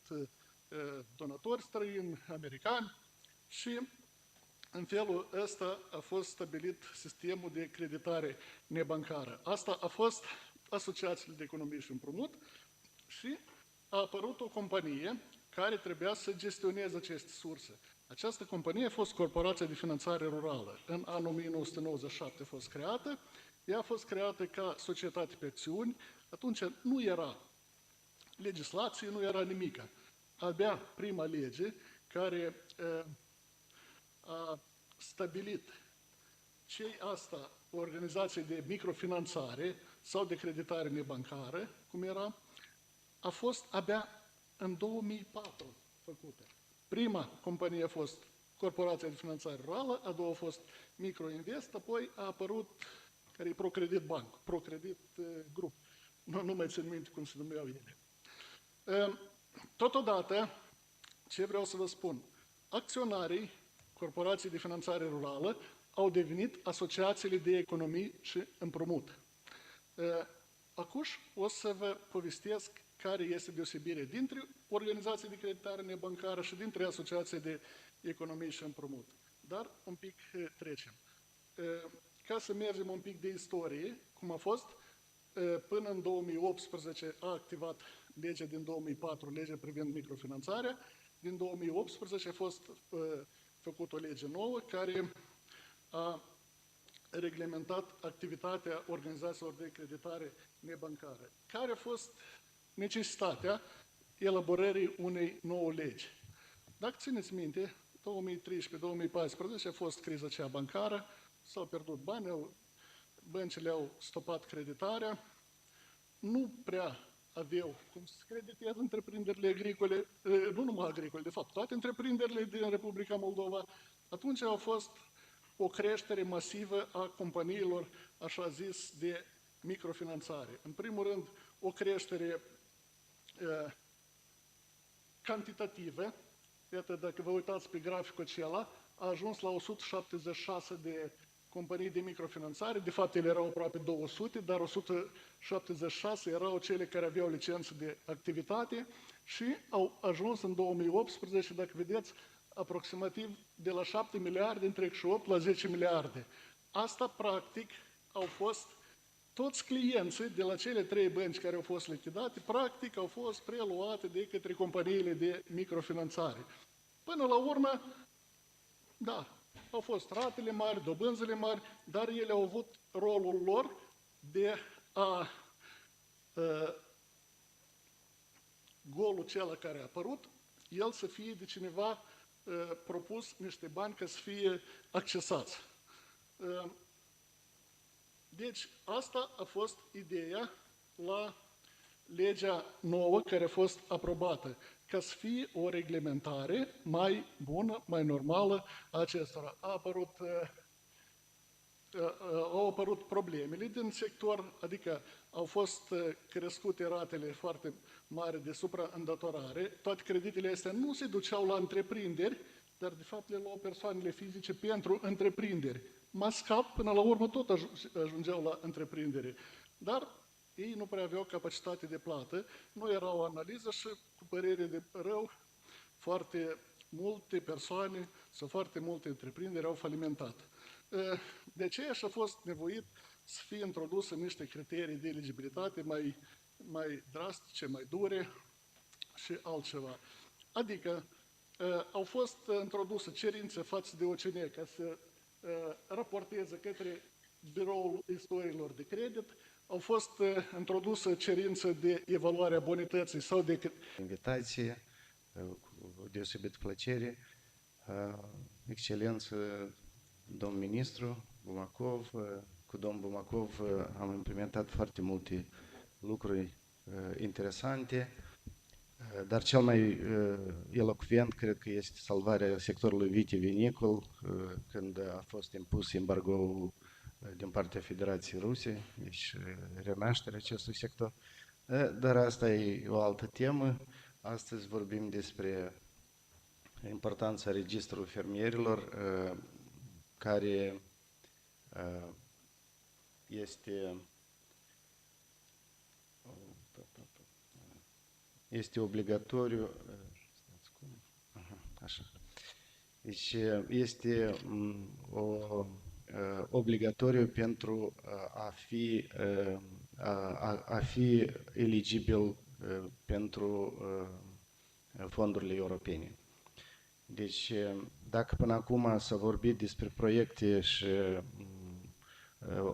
donatori străini, americani, și în felul ăsta a fost stabilit sistemul de creditare nebancară. Asta a fost asociațiile de economie și împrumut și a apărut o companie care trebuia să gestioneze aceste surse. Această companie a fost Corporația de Finanțare Rurală. În anul 1997 a fost creată. Ea a fost creată ca societate pe acțiuni. Atunci nu era legislație, nu era nimica. Abia prima lege care a stabilit ce-i asta o organizație de microfinanțare sau de creditare nebancară, cum era, a fost abia în 2004 făcută. Prima companie a fost Corporația de Finanțare Rurală, a doua a fost Microinvest, apoi a apărut, care e Procredit Bank, Procredit Group. Nu mai țin minte cum se numeau ele. Totodată, ce vreau să vă spun, acționarii Corporației de Finanțare Rurală au devenit asociațiile de economie și împrumut. Acum o să vă povestesc care este deosebirea dintre organizații de creditare nebancară și dintre asociații de economie și împrumut. Dar un pic trecem. Ca să mergem un pic de istorie, cum a fost, până în 2018 a activat legea din 2004, legea privind microfinanțarea. Din 2018 a fost făcut o lege nouă care a reglementat activitatea organizațiilor de creditare nebancară. Care a fost necesitatea elaborării unei nouă legi? Dacă țineți minte, 2013-2014 a fost criza cea bancară, s-au pierdut bani, băncile au stopat creditarea, nu prea aveau cum să creditează întreprinderile agricole, nu numai agricole, de fapt, toate întreprinderile din Republica Moldova. Atunci a fost o creștere masivă a companiilor, așa zis, de microfinanțare. În primul rând, o creștere cantitativă. Iată, dacă vă uitați pe graficul acela, a ajuns la 176 de companii de microfinanțare, de fapt ele erau aproape 200, dar 176 erau cele care aveau licență de activitate și au ajuns în 2018, dacă vedeți, aproximativ de la 7 miliarde între 8 la 10 miliarde. Asta, practic, au fost toți clienții de la cele 3 bănci care au fost lichidate, practic, au fost preluate de către companiile de microfinanțare. Până la urmă, da, au fost ratele mari, dobânzile mari, dar ele au avut rolul lor de a golul acela care a apărut, el să fie de cineva propus niște bani ca să fie accesați. Deci, asta a fost ideea la legea nouă care a fost aprobată, ca să fie o reglementare mai bună, mai normală a acestora. Au apărut problemele din sector, adică au fost crescute ratele foarte mari de supraîndatorare, toate creditele astea nu se duceau la întreprinderi, dar de fapt le luau persoanele fizice pentru întreprinderi. Mascap, până la urmă, tot ajungeau la întreprindere. Dar ei nu prea aveau capacitate de plată, nu era o analiză și, cu părere de rău, foarte multe persoane sau foarte multe întreprinderi au falimentat. De aceea și-a fost nevoit să fie introduse niște criterii de eligibilitate mai drastice, mai dure și altceva. Adică au fost introduse cerințe față de OCN ca să raporteze către Biroul Istoriilor de Credit, au fost introduse cerințe de evaluare a bonității sau de invitație, cu deosebită plăcere, excelență, domn ministru Bumakov. Cu domnul Bumakov am implementat foarte multe lucruri interesante, dar cel mai elocvent cred că este salvarea sectorului vitivinicol, când a fost impus embargo din partea Federației Ruse, deci renașterea acestui sector. Dar asta e o altă temă. Astăzi vorbim despre importanța registrului fermierilor, care este obligatoriu. Așa. Deci este obligatoriu pentru a fi eligibil pentru fondurile europene. Deci, dacă până acum s-a vorbit despre proiecte și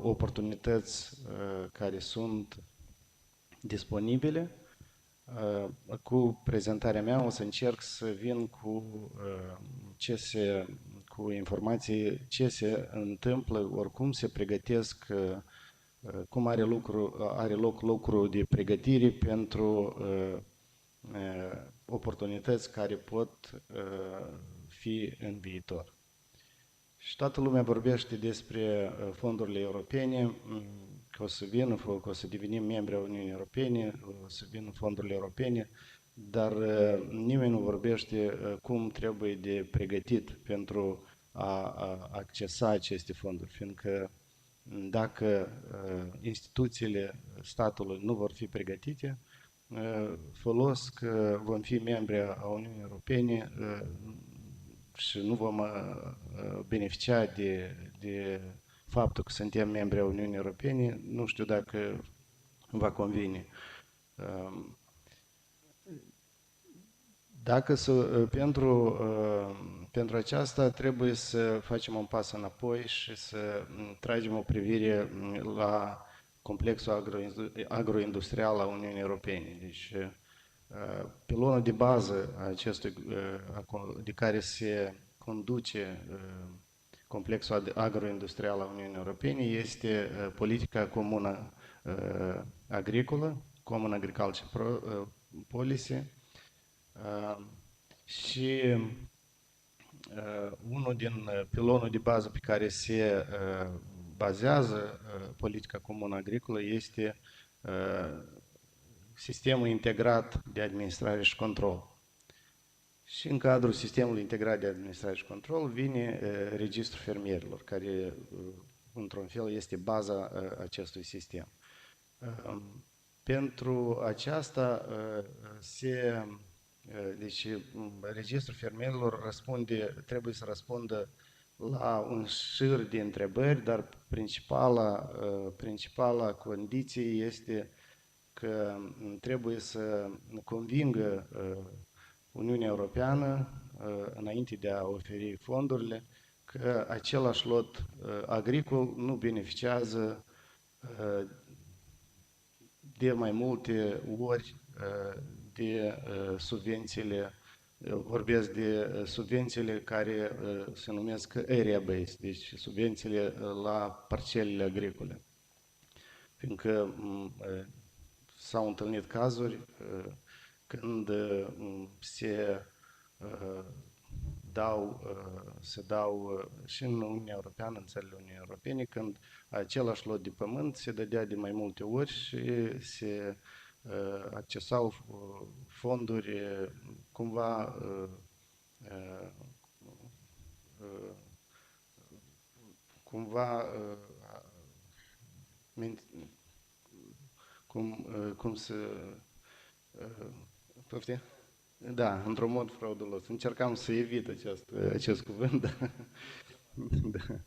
oportunități care sunt disponibile, cu prezentarea mea o să încerc să vin cu informații ce se întâmplă, oricum se pregătesc, cum are loc lucru de pregătire pentru oportunități care pot fi în viitor. Și toată lumea vorbește despre fondurile europene, că o să vină, că o să devenim membri ai Uniunii Europene, o să vină fondurile europene, dar nimeni nu vorbește cum trebuie de pregătit pentru a accesa aceste fonduri, fiindcă dacă instituțiile statului nu vor fi pregătite, folos că vom fi membri a Uniunii Europene și nu vom beneficia de faptul că suntem membri ai Uniunii Europene, nu știu dacă va convine. Pentru aceasta trebuie să facem un pas înapoi și să tragem o privire la complexul agroindustrial al Uniunii Europene. Deci, pilonul de bază a acestui, de care se conduce complexul agroindustrial al Uniunii Europene este politica comună agricolă, Common Agriculture Policy, și unul din pilonul de bază pe care se bazează politica comună agricolă este sistemul integrat de administrare și control. Și în cadrul sistemului integrat de administrare și control vine registrul fermierilor, care într-un fel este baza acestui sistem. Pentru aceasta deci registrul fermierilor trebuie să răspundă la un șir de întrebări, dar principala condiție este că trebuie să convingă Uniunea Europeană, înainte de a oferi fondurile, că același lot agricol nu beneficiază de mai multe ori de subvențiile, vorbesc de subvențiile care se numesc area-based, deci subvențiile la parcelele agricole. Fiindcă s-au întâlnit cazuri când se dau și în Uniunea Europeană, în țările Uniunii Europene, când același lot de pământ se dădea de mai multe ori și se accesau fonduri cumva cum să poftim? Da, într-un mod fraudulos. Încercam să evit acest cuvânt. Da.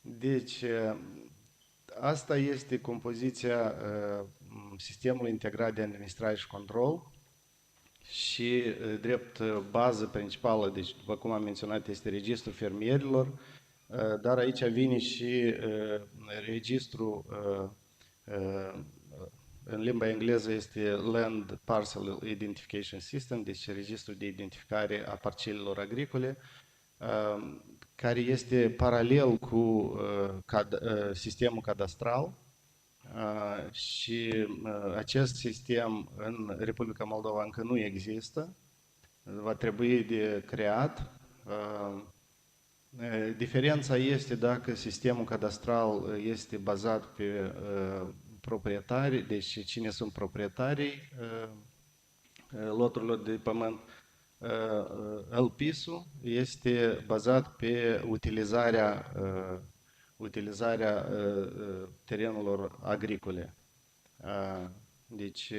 Deci, asta este compoziția sistemului integrat de administrare și control și drept bază principală, deci după cum am menționat, este registrul fermierilor, dar aici vine și registrul în limba engleză este Land Parcel Identification System, deci registrul de identificare a parcelelor agricole, care este paralel cu sistemul cadastral și acest sistem în Republica Moldova încă nu există, va trebui de creat. Diferența este dacă sistemul cadastral este bazat pe proprietari, deci cine sunt proprietarii loturilor de pământ. LPIS-ul este bazat pe utilizarea terenurilor agricole. Deci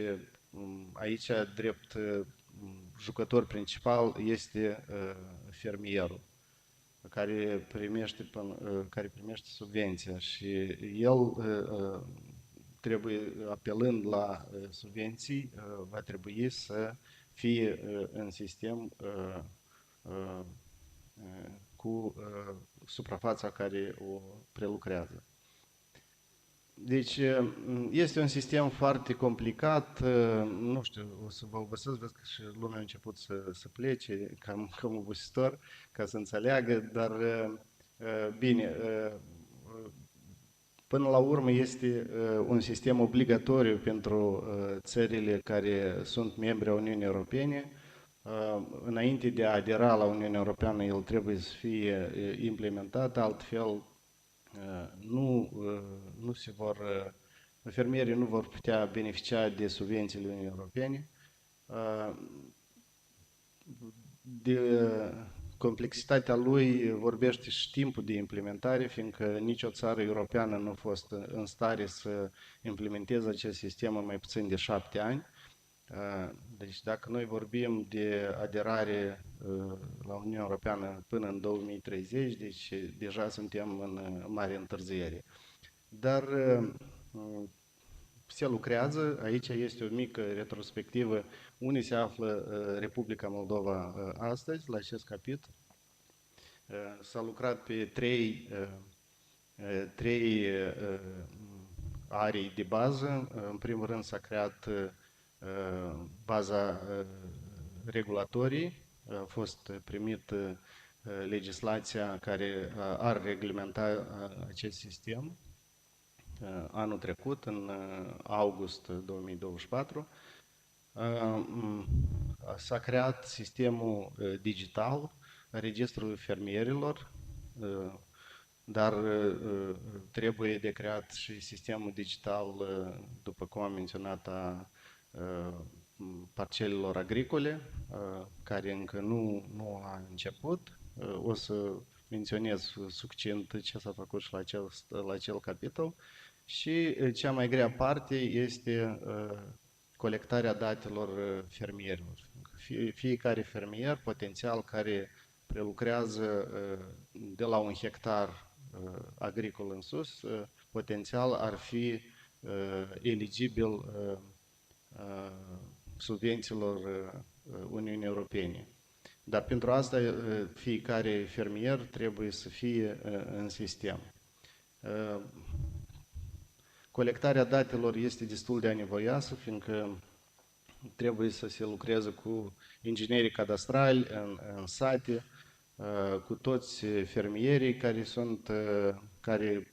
aici drept jucător principal este fermierul care primește subvenția și el trebuie, apelând la subvenții, va trebui să fie în sistem cu suprafața care o prelucrează. Deci este un sistem foarte complicat, nu știu, o să vă obosesc, văd că și lumea a început să plece, cam obositor, ca să înțeleagă, dar bine, până la urmă este un sistem obligatoriu pentru țările care sunt membri ai Uniunii Europene. Înainte de a adera la Uniunea Europeană, el trebuie să fie implementat, altfel fermierii nu vor putea beneficia de subvențiile Uniunii Europene. De complexitatea lui vorbește și timpul de implementare, fiindcă nicio țară europeană nu a fost în stare să implementeze acest sistem în mai puțin de 7 ani. Deci dacă noi vorbim de aderare la Uniunea Europeană până în 2030, deci deja suntem în mare întârziere. Dar se lucrează, aici este o mică retrospectivă unde se află Republica Moldova astăzi, la acest capitol. S-a lucrat pe trei arii de bază. În primul rând s-a creat baza regulatorii, a fost primit legislația care ar reglementa acest sistem anul trecut, în august 2024. S-a creat sistemul digital, registrul fermierilor, dar trebuie de creat și sistemul digital, după cum am menționat, a parcelelor agricole, care încă nu a început. O să menționez succint ce s-a făcut și la acel capitol. Și cea mai grea parte este colectarea datelor fermierilor. Fiecare fermier potențial care prelucrează de la 1 hectar agricol în sus, potențial ar fi eligibil subvențiilor Uniunii Europene. Dar pentru asta fiecare fermier trebuie să fie în sistem. Colectarea datelor este destul de anevoioasă, fiindcă trebuie să se lucreze cu inginerii cadastrali în sate, cu toți fermierii care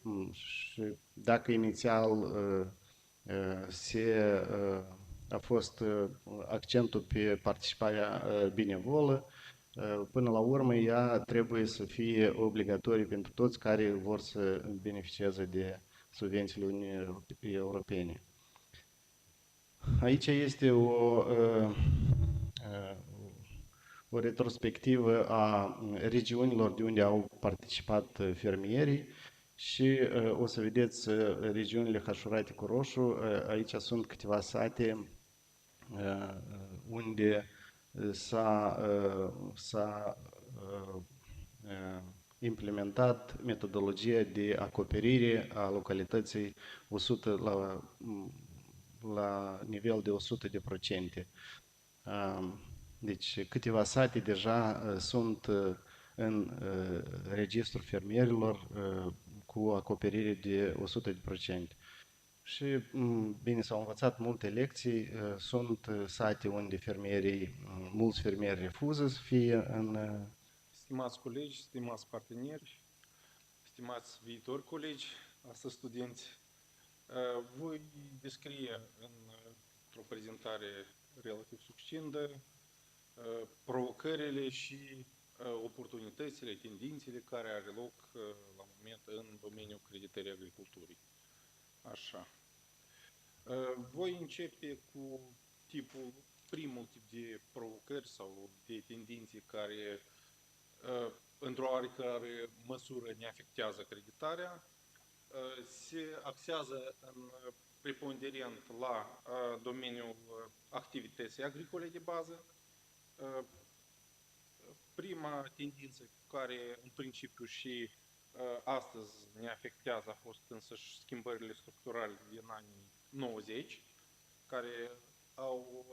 dacă inițial a fost accentul pe participarea benevolă, până la urmă ea trebuie să fie obligatorie pentru toți care vor să beneficieze de subvențiile Uniunii Europene. Aici este o retrospectivă a regiunilor de unde au participat fermierii și o să vedeți regiunile hașurate cu roșu. Aici sunt câteva sate unde s-a implementat metodologia de acoperire a localității 100 la nivel de 100%. Deci câteva sate deja sunt în registrul fermierilor cu acoperire de 100%. Și bine, s-au învățat multe lecții, sunt sate unde mulți fermieri refuză să fie în... Stimați colegi, stimați parteneri, stimați viitori colegi, astăzi studenți, voi descrie într-o prezentare relativ succintă provocările și oportunitățile, tendințele care are loc la moment în domeniul creditării agriculturii. Așa. Voi începe cu primul tip de provocări sau de tendințe care într-o oarecare măsură ne afectează creditarea. Se axează în preponderent la domeniul activității agricole de bază. Prima tendință care în principiu și astăzi ne afectează a fost însăși schimbările structurale din anii 90, care au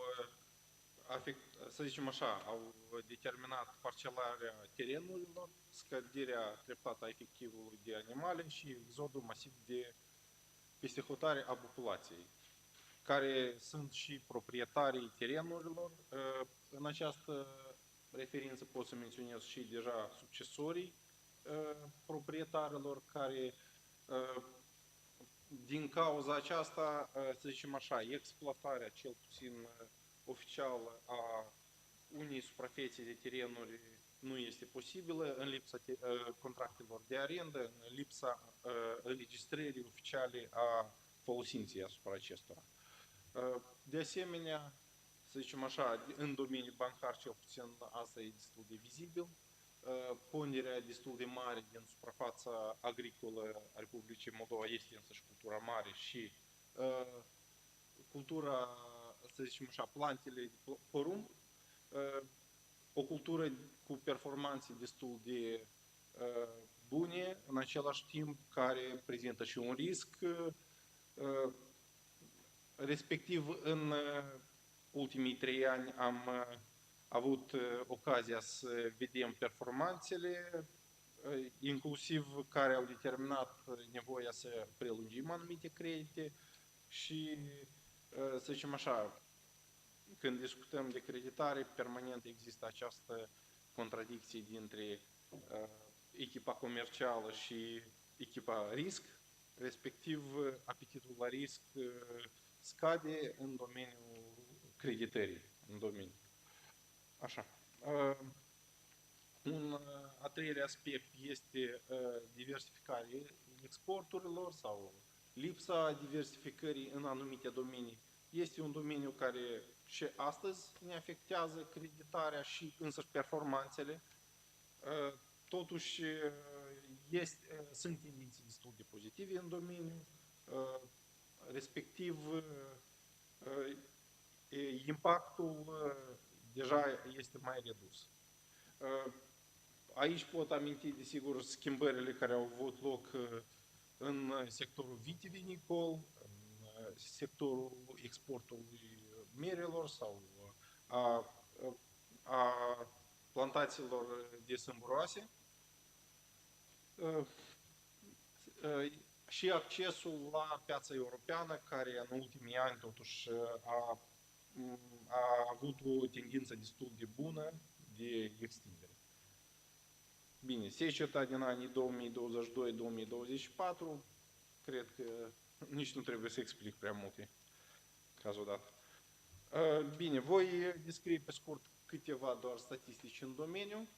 să zicem așa, au determinat parcelarea terenurilor, scăderea treptată a efectivului de animale și exodul masiv de peste hotare a populației, care sunt și proprietarii terenurilor. În această referință pot să menționez și deja succesorii proprietarilor care din cauza aceasta, să zicem așa, exploatarea cel puțin oficială a unei suprafețe de terenuri nu este posibilă în lipsa contractelor de arendă, în lipsa înregistrării oficiale a folosinței asupra acestora. De asemenea, să zicem așa, în domeniul bancar cel puțin asta e destul de vizibil, ponderea destul de mare din suprafața agricolă a Republicii Moldova este însăși cultura mare și cultura, să zicem așa, plantele de porumb, o cultură cu performanțe destul de bune, în același timp care prezintă și un risc, respectiv în ultimii 3 ani am avut ocazia să vedem performanțele, inclusiv care au determinat nevoia să prelungim anumite credite și, să zicem așa, când discutăm de creditare, permanent există această contradicție dintre echipa comercială și echipa risc, respectiv apetitul la risc scade în domeniul creditării, în domeniu. Așa. Un a treilea aspect este diversificarea exporturilor sau lipsa diversificării în anumite domenii Este un domeniu care și astăzi ne afectează creditarea și însăși performanțele. Totuși, sunt tendințe destul de pozitive în domeniu, respectiv impactul deja este mai redus. Aici pot aminti, desigur, schimbările care au avut loc în sectorul vitivinicol, în sectorul exportului merelor sau a plantațiilor de sâmburoase și accesul la piața europeană, care în ultimii ani totuși a avut o tendință destul de bună de extindere. Bine, seceta din anii 2022-2024, cred că nici nu trebuie să explic prea multe cazul dat. Bine, voi descrie pe scurt câteva doar statistici în domeniu.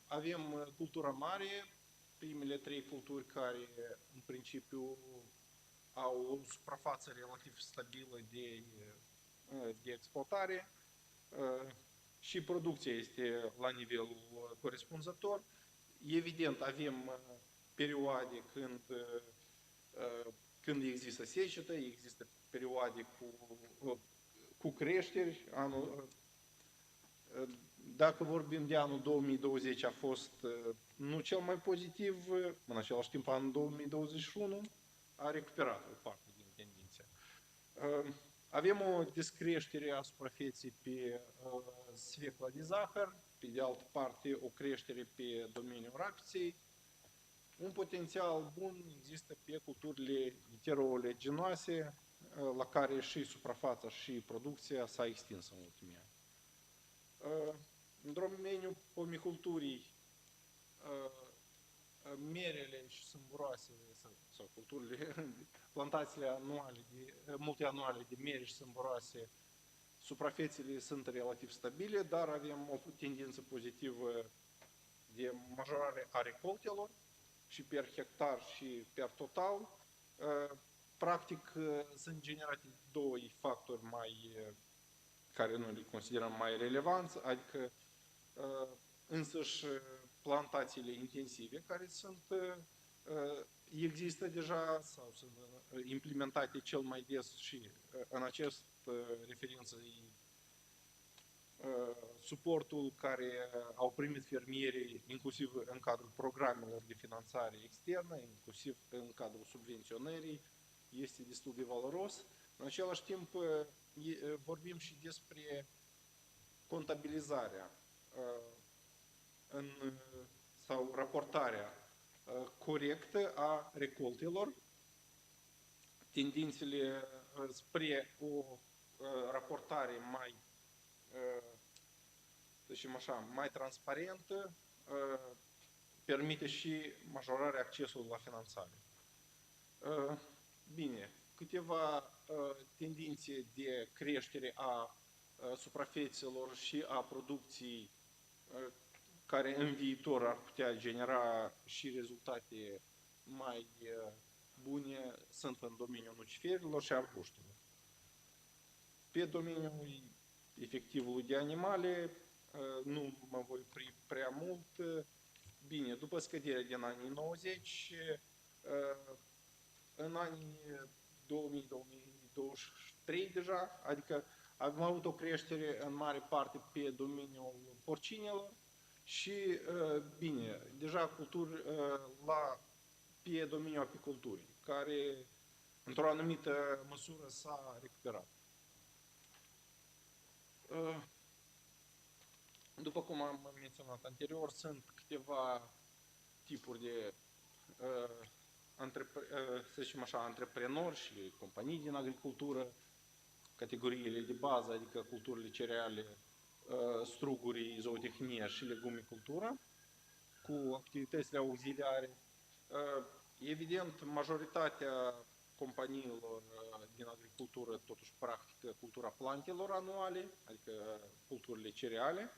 Avem cultura mare, primele 3 culturi care în principiu au o suprafață relativ stabilă de exploatare și producția este la nivelul corespunzător. Evident, avem perioade când există secetă, există perioade cu creșteri. Dacă vorbim de anul 2020, a fost nu cel mai pozitiv, în același timp anul 2021 a recuperat o parte din tendințe. Avem o descreștere a suprafeței pe sfecla de zahăr, pe de altă parte o creștere pe domeniul rapiței. Un potențial bun există pe culturile heteroleginoase, la care și suprafața și producția s-a extins în ultimii ani. În domeniul pomiculturii, merele și sâmburoasele sau culturile, plantațiile anuale, multianuale de mere și sâmburoase, suprafețele sunt relativ stabile, dar avem o tendință pozitivă de majorare a recoltelor și per hectar și per total. Practic sunt generate 2 factori care noi le considerăm mai relevanți, adică însăși plantațiile intensive care există deja sau sunt implementate cel mai des și în această referință suportul care au primit fermierii, inclusiv în cadrul programelor de finanțare externă, inclusiv în cadrul subvenționării, este destul de valoros. În același timp, vorbim și despre contabilizarea sau raportarea corectă a recoltelor, tendințele spre o raportare mai transparentă, permite și majorarea accesului la finanțare. Bine, câteva tendințe de creștere a suprafețelor și a producției care în viitor ar putea genera și rezultate mai bune sunt în domeniul nuciferilor și arbuștilor. Pe domeniul efectivului de animale nu mă voi opri prea mult. Bine, după scăderea din anii 90, în anii 2000-2023 deja, adică am avut o creștere în mare parte pe domeniul porcinelor și, bine, deja culturi pe domeniul apiculturii, care într-o anumită măsură s-a recuperat. După cum am menționat anterior, sunt câteva tipuri de să zicem așa, antreprenori și companii din agricultură, categoriile de bază, adică culturile cereale, strugurii, zootehnia și legumicultura, cu activitățile auxiliare. Evident, majoritatea companiilor din agricultură totuși practică cultura plantelor anuale, adică culturile cereale.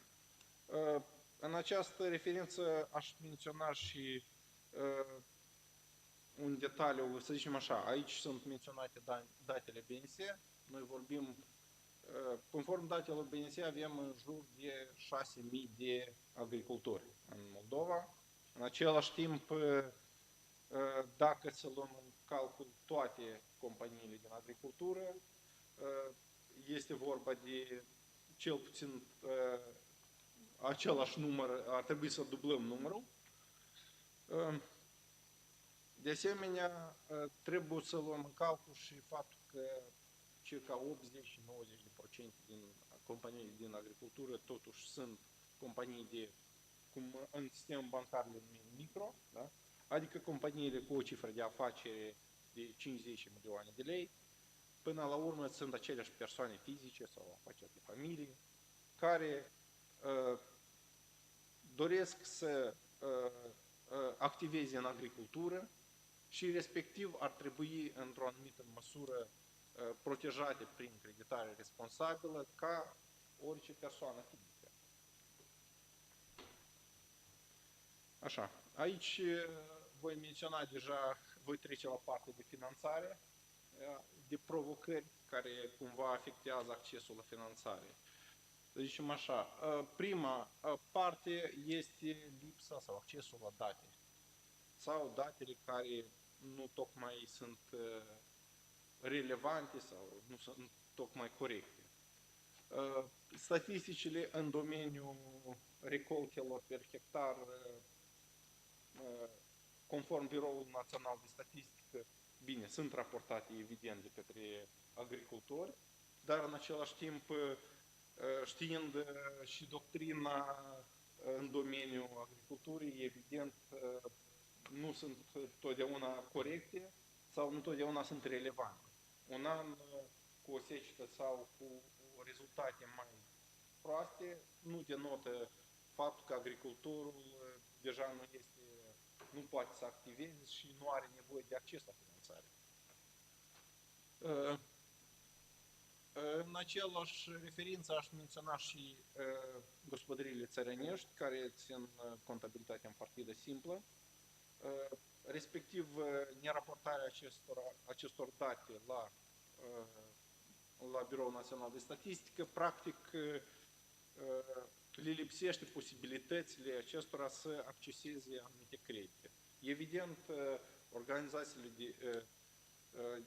În această referință aș menționa și un detaliu, să zicem așa, aici sunt menționate datele BNS, Noi vorbim, conform datelor BNS, avem în jur de 6.000 de agricultori în Moldova. În același timp, dacă să luăm în calcul toate companiile din agricultură, este vorba de cel puțin același număr, ar trebui să dublăm numărul. De asemenea, trebuie să luăm în calcul și faptul că circa 80-90% din companiile din agricultură totuși sunt companii de, cum în sistemul bancar le numim micro, da? Adică companiile cu o cifră de afacere de 5-10 milioane de lei, până la urmă sunt aceleași persoane fizice sau afaceri de familie care doresc să activeze în agricultură și respectiv ar trebui într-o anumită măsură protejate prin creditare responsabilă ca orice persoană fizică. Așa, aici voi menționa deja, voi trece la partea de finanțare, de provocări care cumva afectează accesul la finanțare. Să zicem așa, prima parte este lipsa sau accesul la date sau datele care nu tocmai sunt relevante sau nu sunt tocmai corecte. Statisticile în domeniul recoltelor per hectar, conform Biroul Național de Statistică, bine, sunt raportate evident de către agricultori, dar în același timp, știind și doctrina în domeniul agriculturii, evident, nu sunt totdeauna corecte sau nu totdeauna sunt relevante. Un an cu o secetă sau cu rezultate mai proaste nu denotă faptul că agricultorul deja nu poate să activeze și nu are nevoie de acces la finanțare. În același referință aș menționa și gospodăriile țărănești care țin contabilitatea în partidă simplă, respectiv neraportarea acestor date la Biroul Național de Statistică, practic le lipsește posibilitățile acestora să acceseze anumite credite. Evident, organizațiile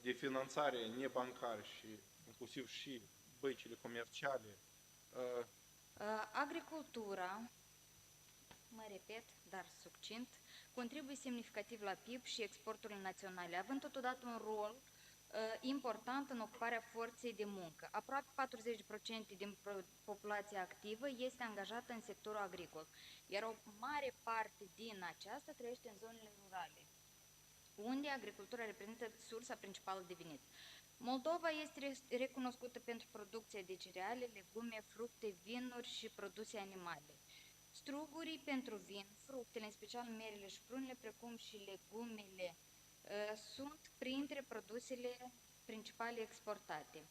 de finanțare nebancare și inclusiv și băncile comerciale. Agricultura, mă repet, dar succint, contribuie semnificativ la PIB și exporturile naționale, având totodată un rol important în ocuparea forței de muncă. Aproape 40% din populația activă este angajată în sectorul agricol, iar o mare parte din aceasta trăiește în zonele rurale, unde agricultura reprezintă sursa principală de venit. Moldova este recunoscută pentru producția de cereale, legume, fructe, vinuri și produse animale. Strugurii pentru vin, fructele, în special merele și prunele, precum și legumele, sunt printre produsele principale exportate.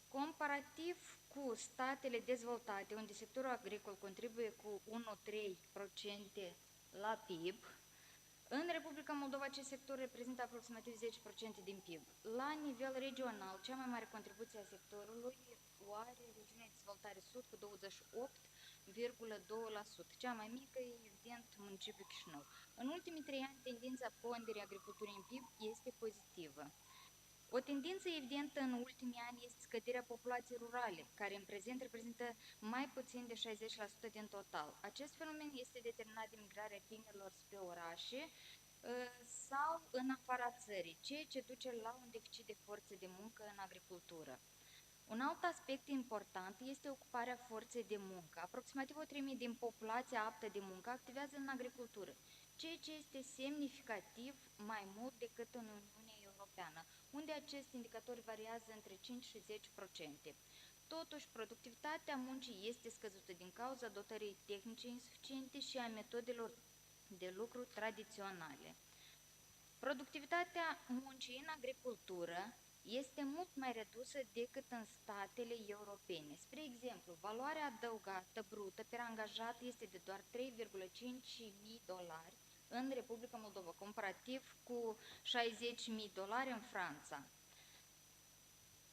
Comparativ cu statele dezvoltate, unde sectorul agricol contribuie cu 1,3% la PIB, în Republica Moldova acest sector reprezintă aproximativ 10% din PIB. La nivel regional, cea mai mare contribuție a sectorului o are regiunea de dezvoltare sud cu 28,2%. Cea mai mică e, evident, municipiul Chișinău. În ultimii 3 ani, tendința ponderii agriculturii în PIB este pozitivă. O tendință evidentă în ultimii ani este scăderea populației rurale, care în prezent reprezintă mai puțin de 60% din total. Acest fenomen este determinat de migrarea tinerilor spre orașe sau în afara țării, ceea ce duce la un deficit de forțe de muncă în agricultură. Un alt aspect important este ocuparea forței de muncă. Aproximativ o treime din populația aptă de muncă activează în agricultură, ceea ce este semnificativ mai mult decât în Uniunea Europeană, unde acest indicator variază între 5 și 10%. Totuși, productivitatea muncii este scăzută din cauza dotării tehnice insuficiente și a metodelor de lucru tradiționale. Productivitatea muncii în agricultură este mult mai redusă decât în statele europene. Spre exemplu, valoarea adăugată brută per angajat este de doar $3,500 în Republica Moldova, comparativ cu $60.000 în Franța.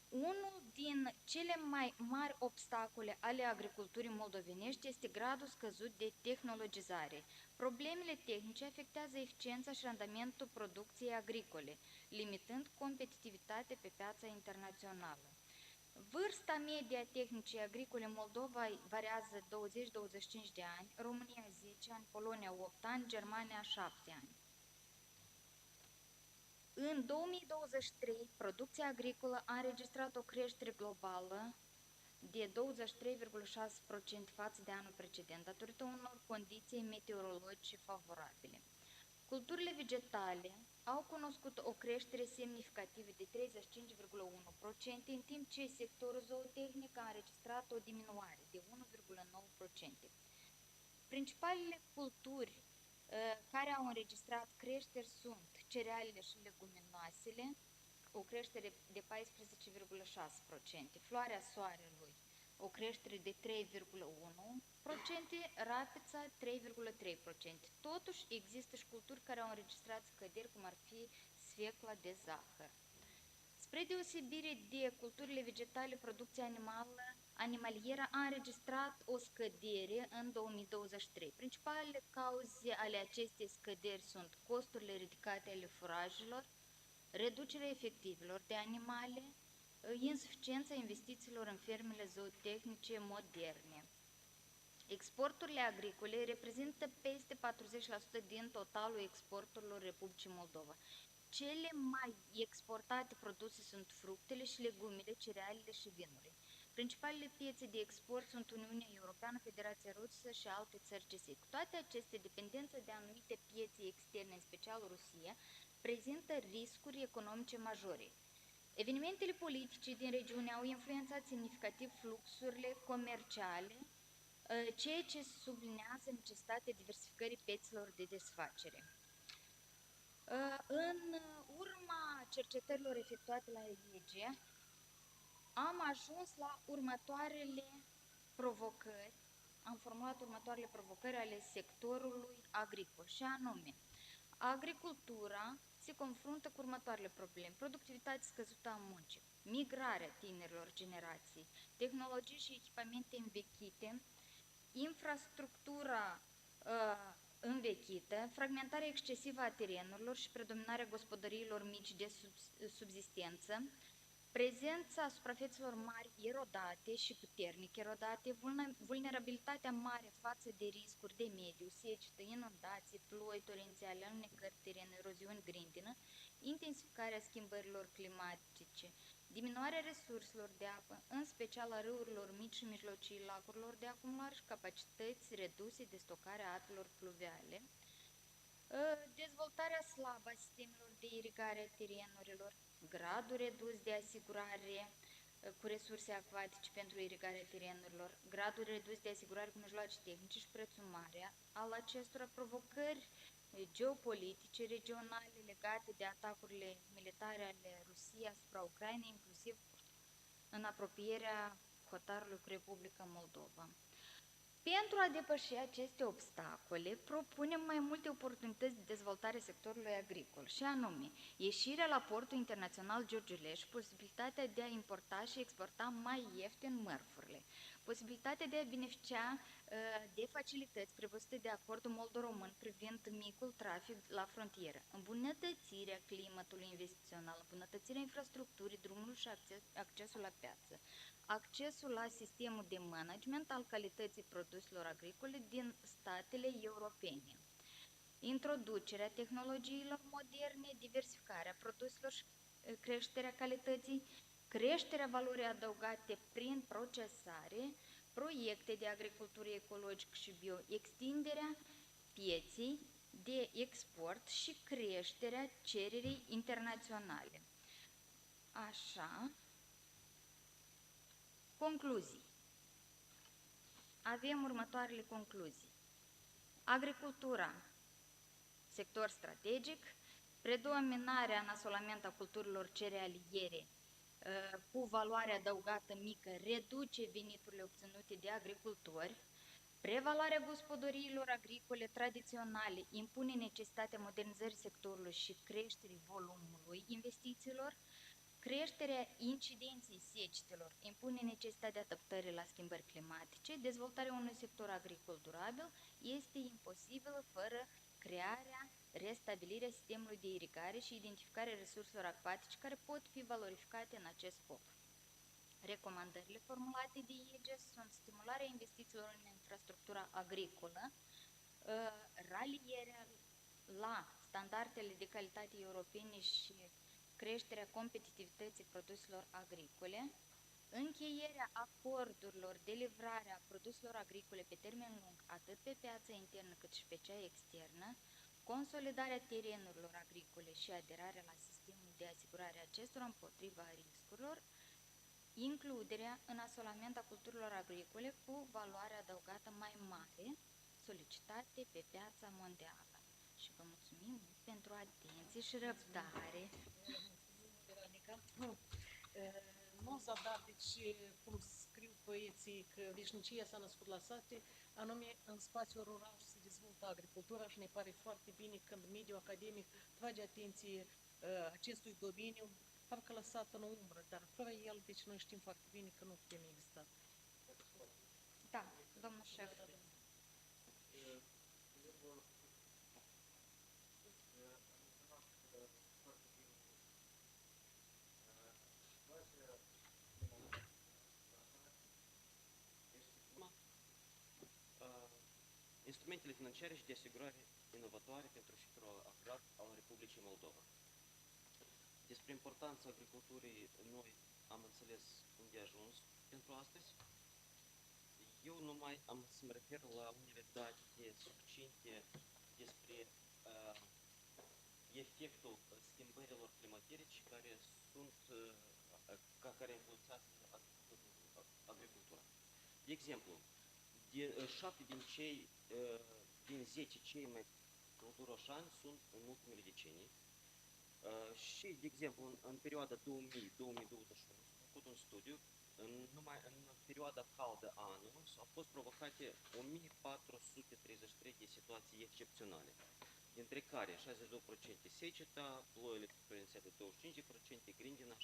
Unul din cele mai mari obstacole ale agriculturii moldovenești este gradul scăzut de tehnologizare. Problemele tehnice afectează eficiența și randamentul producției agricole, limitând competitivitatea pe piața internațională. Vârsta medie a tehnicii agricole Moldova variază 20-25 de ani, România 10 ani, Polonia 8 ani, Germania 7 ani. În 2023, producția agricolă a înregistrat o creștere globală de 23,6% față de anul precedent, datorită unor condiții meteorologice favorabile. Culturile vegetale au cunoscut o creștere semnificativă de 35,1%, în timp ce sectorul zootehnic a înregistrat o diminuare de 1,9%. Principalele culturi care au înregistrat creșteri sunt cerealele și leguminoasele, o creștere de 14,6%, floarea soarelui, o creștere de 3,1%, rapița 3,3%. Totuși există și culturi care au înregistrat scăderi, cum ar fi sfecla de zahăr. Spre deosebire de culturile vegetale, producția animalieră a înregistrat o scădere în 2023. Principalele cauze ale acestei scăderi sunt costurile ridicate ale furajelor, reducerea efectivelor de animale, insuficiența investițiilor în fermele zootehnice moderne. Exporturile agricole reprezintă peste 40% din totalul exporturilor Republicii Moldova. Cele mai exportate produse sunt fructele și legumele, cerealele și vinurile. Principalele piețe de export sunt Uniunea Europeană, Federația Rusă și alte țări GSE. Cu toate acestea, dependența de anumite piețe externe, în special Rusia, prezintă riscuri economice majore. Evenimentele politice din regiune au influențat semnificativ fluxurile comerciale, ceea ce sublinează necesitatea diversificării piețelor de desfacere. În urma cercetărilor efectuate la IEG, am ajuns la următoarele provocări, am formulat următoarele provocări ale sectorului agricol, și anume, agricultura se confruntă cu următoarele probleme: productivitate scăzută a muncii, migrarea tinerilor generații, tehnologii și echipamente învechite, infrastructura învechită, fragmentarea excesivă a terenurilor și predominarea gospodăriilor mici de subzistență, prezența suprafețelor mari erodate și puternic erodate, vulnerabilitatea mare față de riscuri de mediu, secetă, inundații, ploi torențiale, alunecări teren, eroziuni grindină, intensificarea schimbărilor climatice, diminuarea resurselor de apă, în special a râurilor mici și mijlocii, lacurilor de acumulare și capacități reduse de stocare a apelor pluviale, dezvoltarea slabă a sistemelor de irigare a terenurilor, gradul redus de asigurare cu resurse acvatice pentru irigarea terenurilor, gradul redus de asigurare cu mijloace tehnice și prețul mare al acestora, provocări geopolitice regionale legate de atacurile militare ale Rusiei asupra Ucrainei, inclusiv în apropierea hotarului cu Republica Moldova. Pentru a depăși aceste obstacole, propunem mai multe oportunități de dezvoltare sectorului agricol, și anume, ieșirea la portul internațional George Ileș, posibilitatea de a importa și exporta mai ieftin mărfurile, posibilitatea de a beneficia de facilități prevăzute de acordul moldo-român privind micul trafic la frontieră, îmbunătățirea climatului investițional, îmbunătățirea infrastructurii, drumului și accesul la piață, accesul la sistemul de management al calității produselor agricole din statele europene, introducerea tehnologiilor moderne, diversificarea produselor și creșterea calității, creșterea valorii adăugate prin procesare, proiecte de agricultură ecologică și bio, extinderea pieței de export și creșterea cererii internaționale. Așa. Concluzii. Avem următoarele concluzii. Agricultura, sector strategic, predominarea în asolament a culturilor cerealiere cu valoare adăugată mică reduce veniturile obținute de agricultori, prevaloarea gospodăriilor agricole tradiționale impune necesitatea modernizării sectorului și creșterii volumului investițiilor, Creșterea incidenței secetelor impune necesitatea adaptării la schimbări climatice. Dezvoltarea unui sector agricol durabil este imposibilă fără crearea, restabilirea sistemului de irigare și identificarea resurselor acvatice care pot fi valorificate în acest scop. Recomandările formulate de IEGES sunt stimularea investițiilor în infrastructura agricolă, ralierea la standardele de calitate europene și creșterea competitivității produselor agricole, încheierea acordurilor de livrare a produselor agricole pe termen lung, atât pe piața internă cât și pe cea externă, consolidarea terenurilor agricole și aderarea la sistemul de asigurare a acestora împotriva riscurilor, includerea în asolament a culturilor agricole cu valoare adăugată mai mare, solicitate pe piața mondială. Și vă mulțumim mult pentru atenție și răbdare. Veronica. Nu zadar, deci, cum scriu poeții, că veșnicia s-a născut la sate, anume în spațiul rural se dezvoltă agricultura și ne pare foarte bine când mediul academic trage atenție acestui domeniu, parcă lăsat în umbră, dar fără el, deci noi știm foarte bine că nu putem exista. Da, domnul șef. Instrumentele financiare și de asigurare inovatoare pentru sectorul agrar al Republicii Moldova. Despre importanța agriculturii noi am înțeles unde a ajuns pentru astăzi. Eu numai am să mă refer la unele date succinte despre efectul schimbărilor climatice care sunt care influențează agricultura. De exemplu, de 7 din 10 cei mai călduroșani sunt în ultimele decenii și, de exemplu, în perioada 2000-2021 s-a făcut un studiu, numai în perioada caldă a anului au fost provocate 1433 de situații excepționale, dintre care 62% seceta, ploile exponențiale 25%, grindina 6%.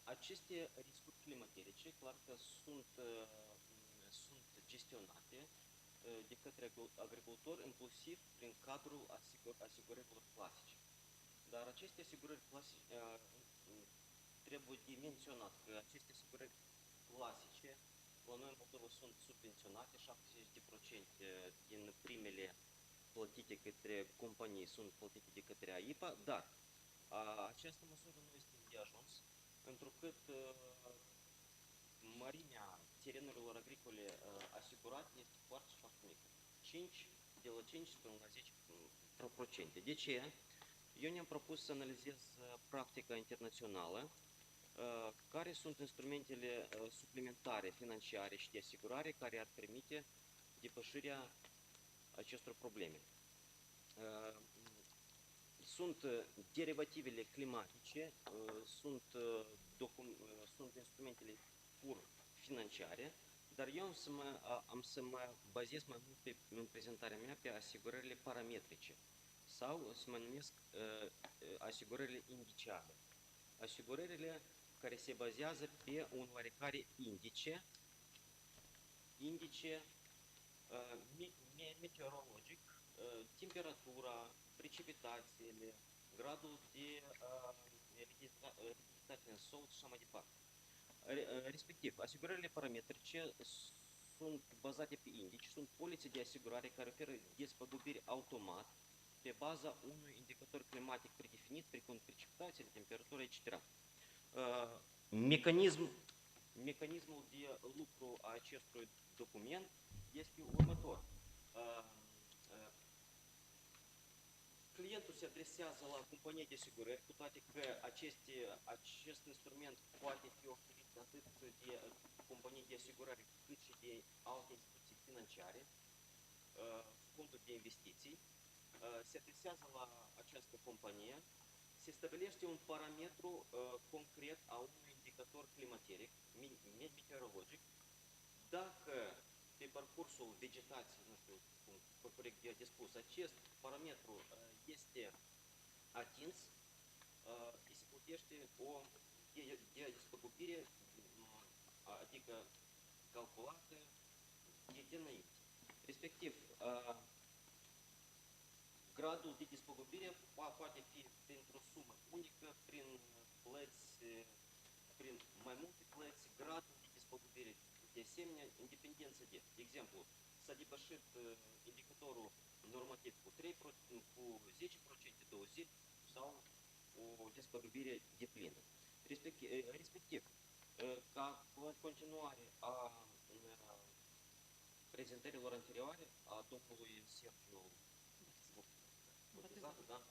Aceste riscuri climatice, clar că sunt gestionate de către agricultori, inclusiv prin cadrul asigurărilor clasice. Dar aceste asigurări clasice, trebuie de menționat că aceste asigurări clasice, la noi în Moldova, sunt subvenționate, 70% din primele plătite către companii sunt plătite de către AIPA, dar această măsură nu este de ajuns, întrucât mărimea terenurilor agricole asigurate este foarte, foarte mică. De la 5 până la 10%. De ce? Eu ne-am propus să analizez practica internațională, care sunt instrumentele suplimentare financiare și de asigurare care ar permite depășirea acestor probleme. Sunt derivativele climatice, sunt instrumentele pur financiare, dar eu am să mă bazez mai mult în prezentarea mea pe asigurările parametrice sau să mă numesc asigurările indiciale. Asigurările care se bazează pe un oarecare indice meteorologic, temperatura, precipitațiile, gradul de rididitate în sol și așa mai departe. Respectiv, asigurările parametrice sunt bazate pe indici, sunt polițe de asigurare care oferă despăgubiri automat pe baza unui indicator climatic predefinit, precum precipitațiile, temperatura, etc. Mecanismul de lucru a acestui document este următor. Clientul se adresează la compania de asigurări, cu toate că acest instrument poate fi oferit atât de companii de asigurări cât și de alte instituții financiare, fonduri de investiții. Se adresează la această companie, se stabilește un parametru concret a unui indicator climateric, meteorologic. Dacă pe parcursul vegetației, nu știu cum corect de spus, acest parametru este atins, plutește o despăgubire, adică calculată de dinainte. Respectiv, gradul de despăgubire poate fi printr-o sumă unică, prin plăți, prin mai multe plăți, gradul de despăgubire de asemenea, în dependență de exemplu, s-a depășit indicatorul normativ cu 10%, 20% sau o despăgubire deplină. Respectiv, ca continuare a prezentărilor anterioare a domnului Sergiu Botezatu, da?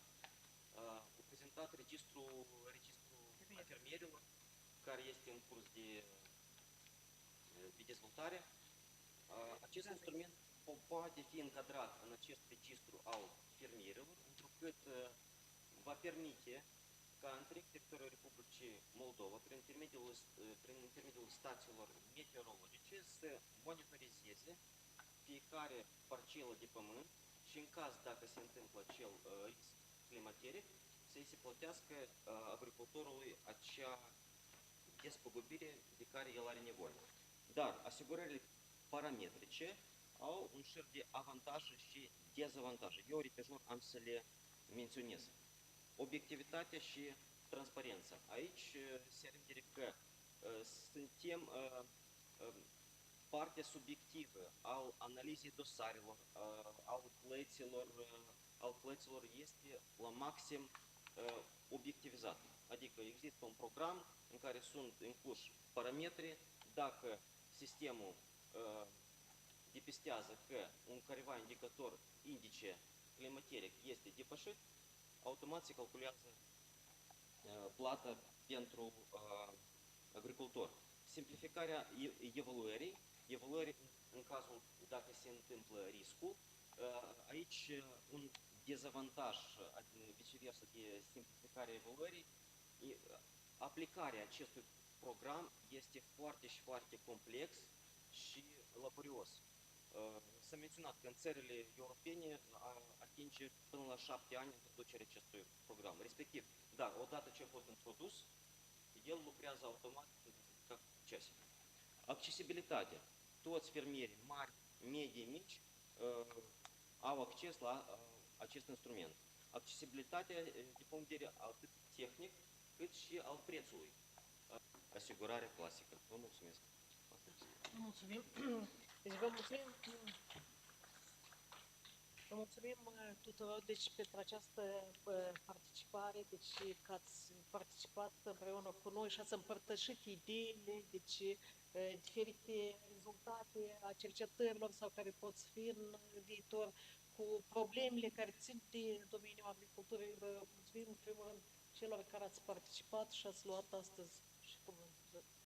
A prezentat registrul fermierilor, care este în curs de dezvoltare. Acest instrument poate fi încadrat în acest registru al fermierilor, întrucât va permite ca întreg teritoriul Republicii Moldova, prin intermediul stațiilor meteorologice, să monitorizeze fiecare parcelă de pământ și în caz dacă se întâmplă acel risc climateric, să-i se plătească agricultorului acea despăgubire de care el are nevoie. Dar asigurările parametrice au un șir de avantaje și dezavantaje. Eu, repejor, am să le menționez. Obiectivitatea și transparența. Aici se arătere că suntem partea subiectivă al analizei dosarelor, al plăților este la maxim obiectivizată. Adică există un program în care sunt incluși parametri. Dacă sistemul depistează că un careva indicator, indice climateric este depășit, automat se calculează plata pentru agricultor. Simplificarea evaluării în cazul dacă se întâmplă riscul, aici un dezavantaj viceversa de simplificarea evaluării, aplicarea acestui program este foarte și foarte complex și laborios. S-a menționat că în țările europene atinge până la 7 ani introducerea acestui program. Respectiv, dar odată ce a fost introdus, el lucrează automat ca ceas. Accesibilitatea. Toți fermierii mari, medii, mici au acces la acest instrument. Accesibilitatea din punct de vedere atât tehnic cât și al prețului. Asigurarea clasică. Vă mulțumesc. Mulțumim. Deci vă mulțumim. Vă mulțumim tuturor pentru această participare, deci că ați participat împreună cu noi și ați împărtășit ideile, deci diferite rezultate a cercetărilor sau care pot fi în viitor, cu problemele care țin de domeniul agriculturii. Vă mulțumim în primul rând celor care ați participat și ați luat astăzi și cuvântul.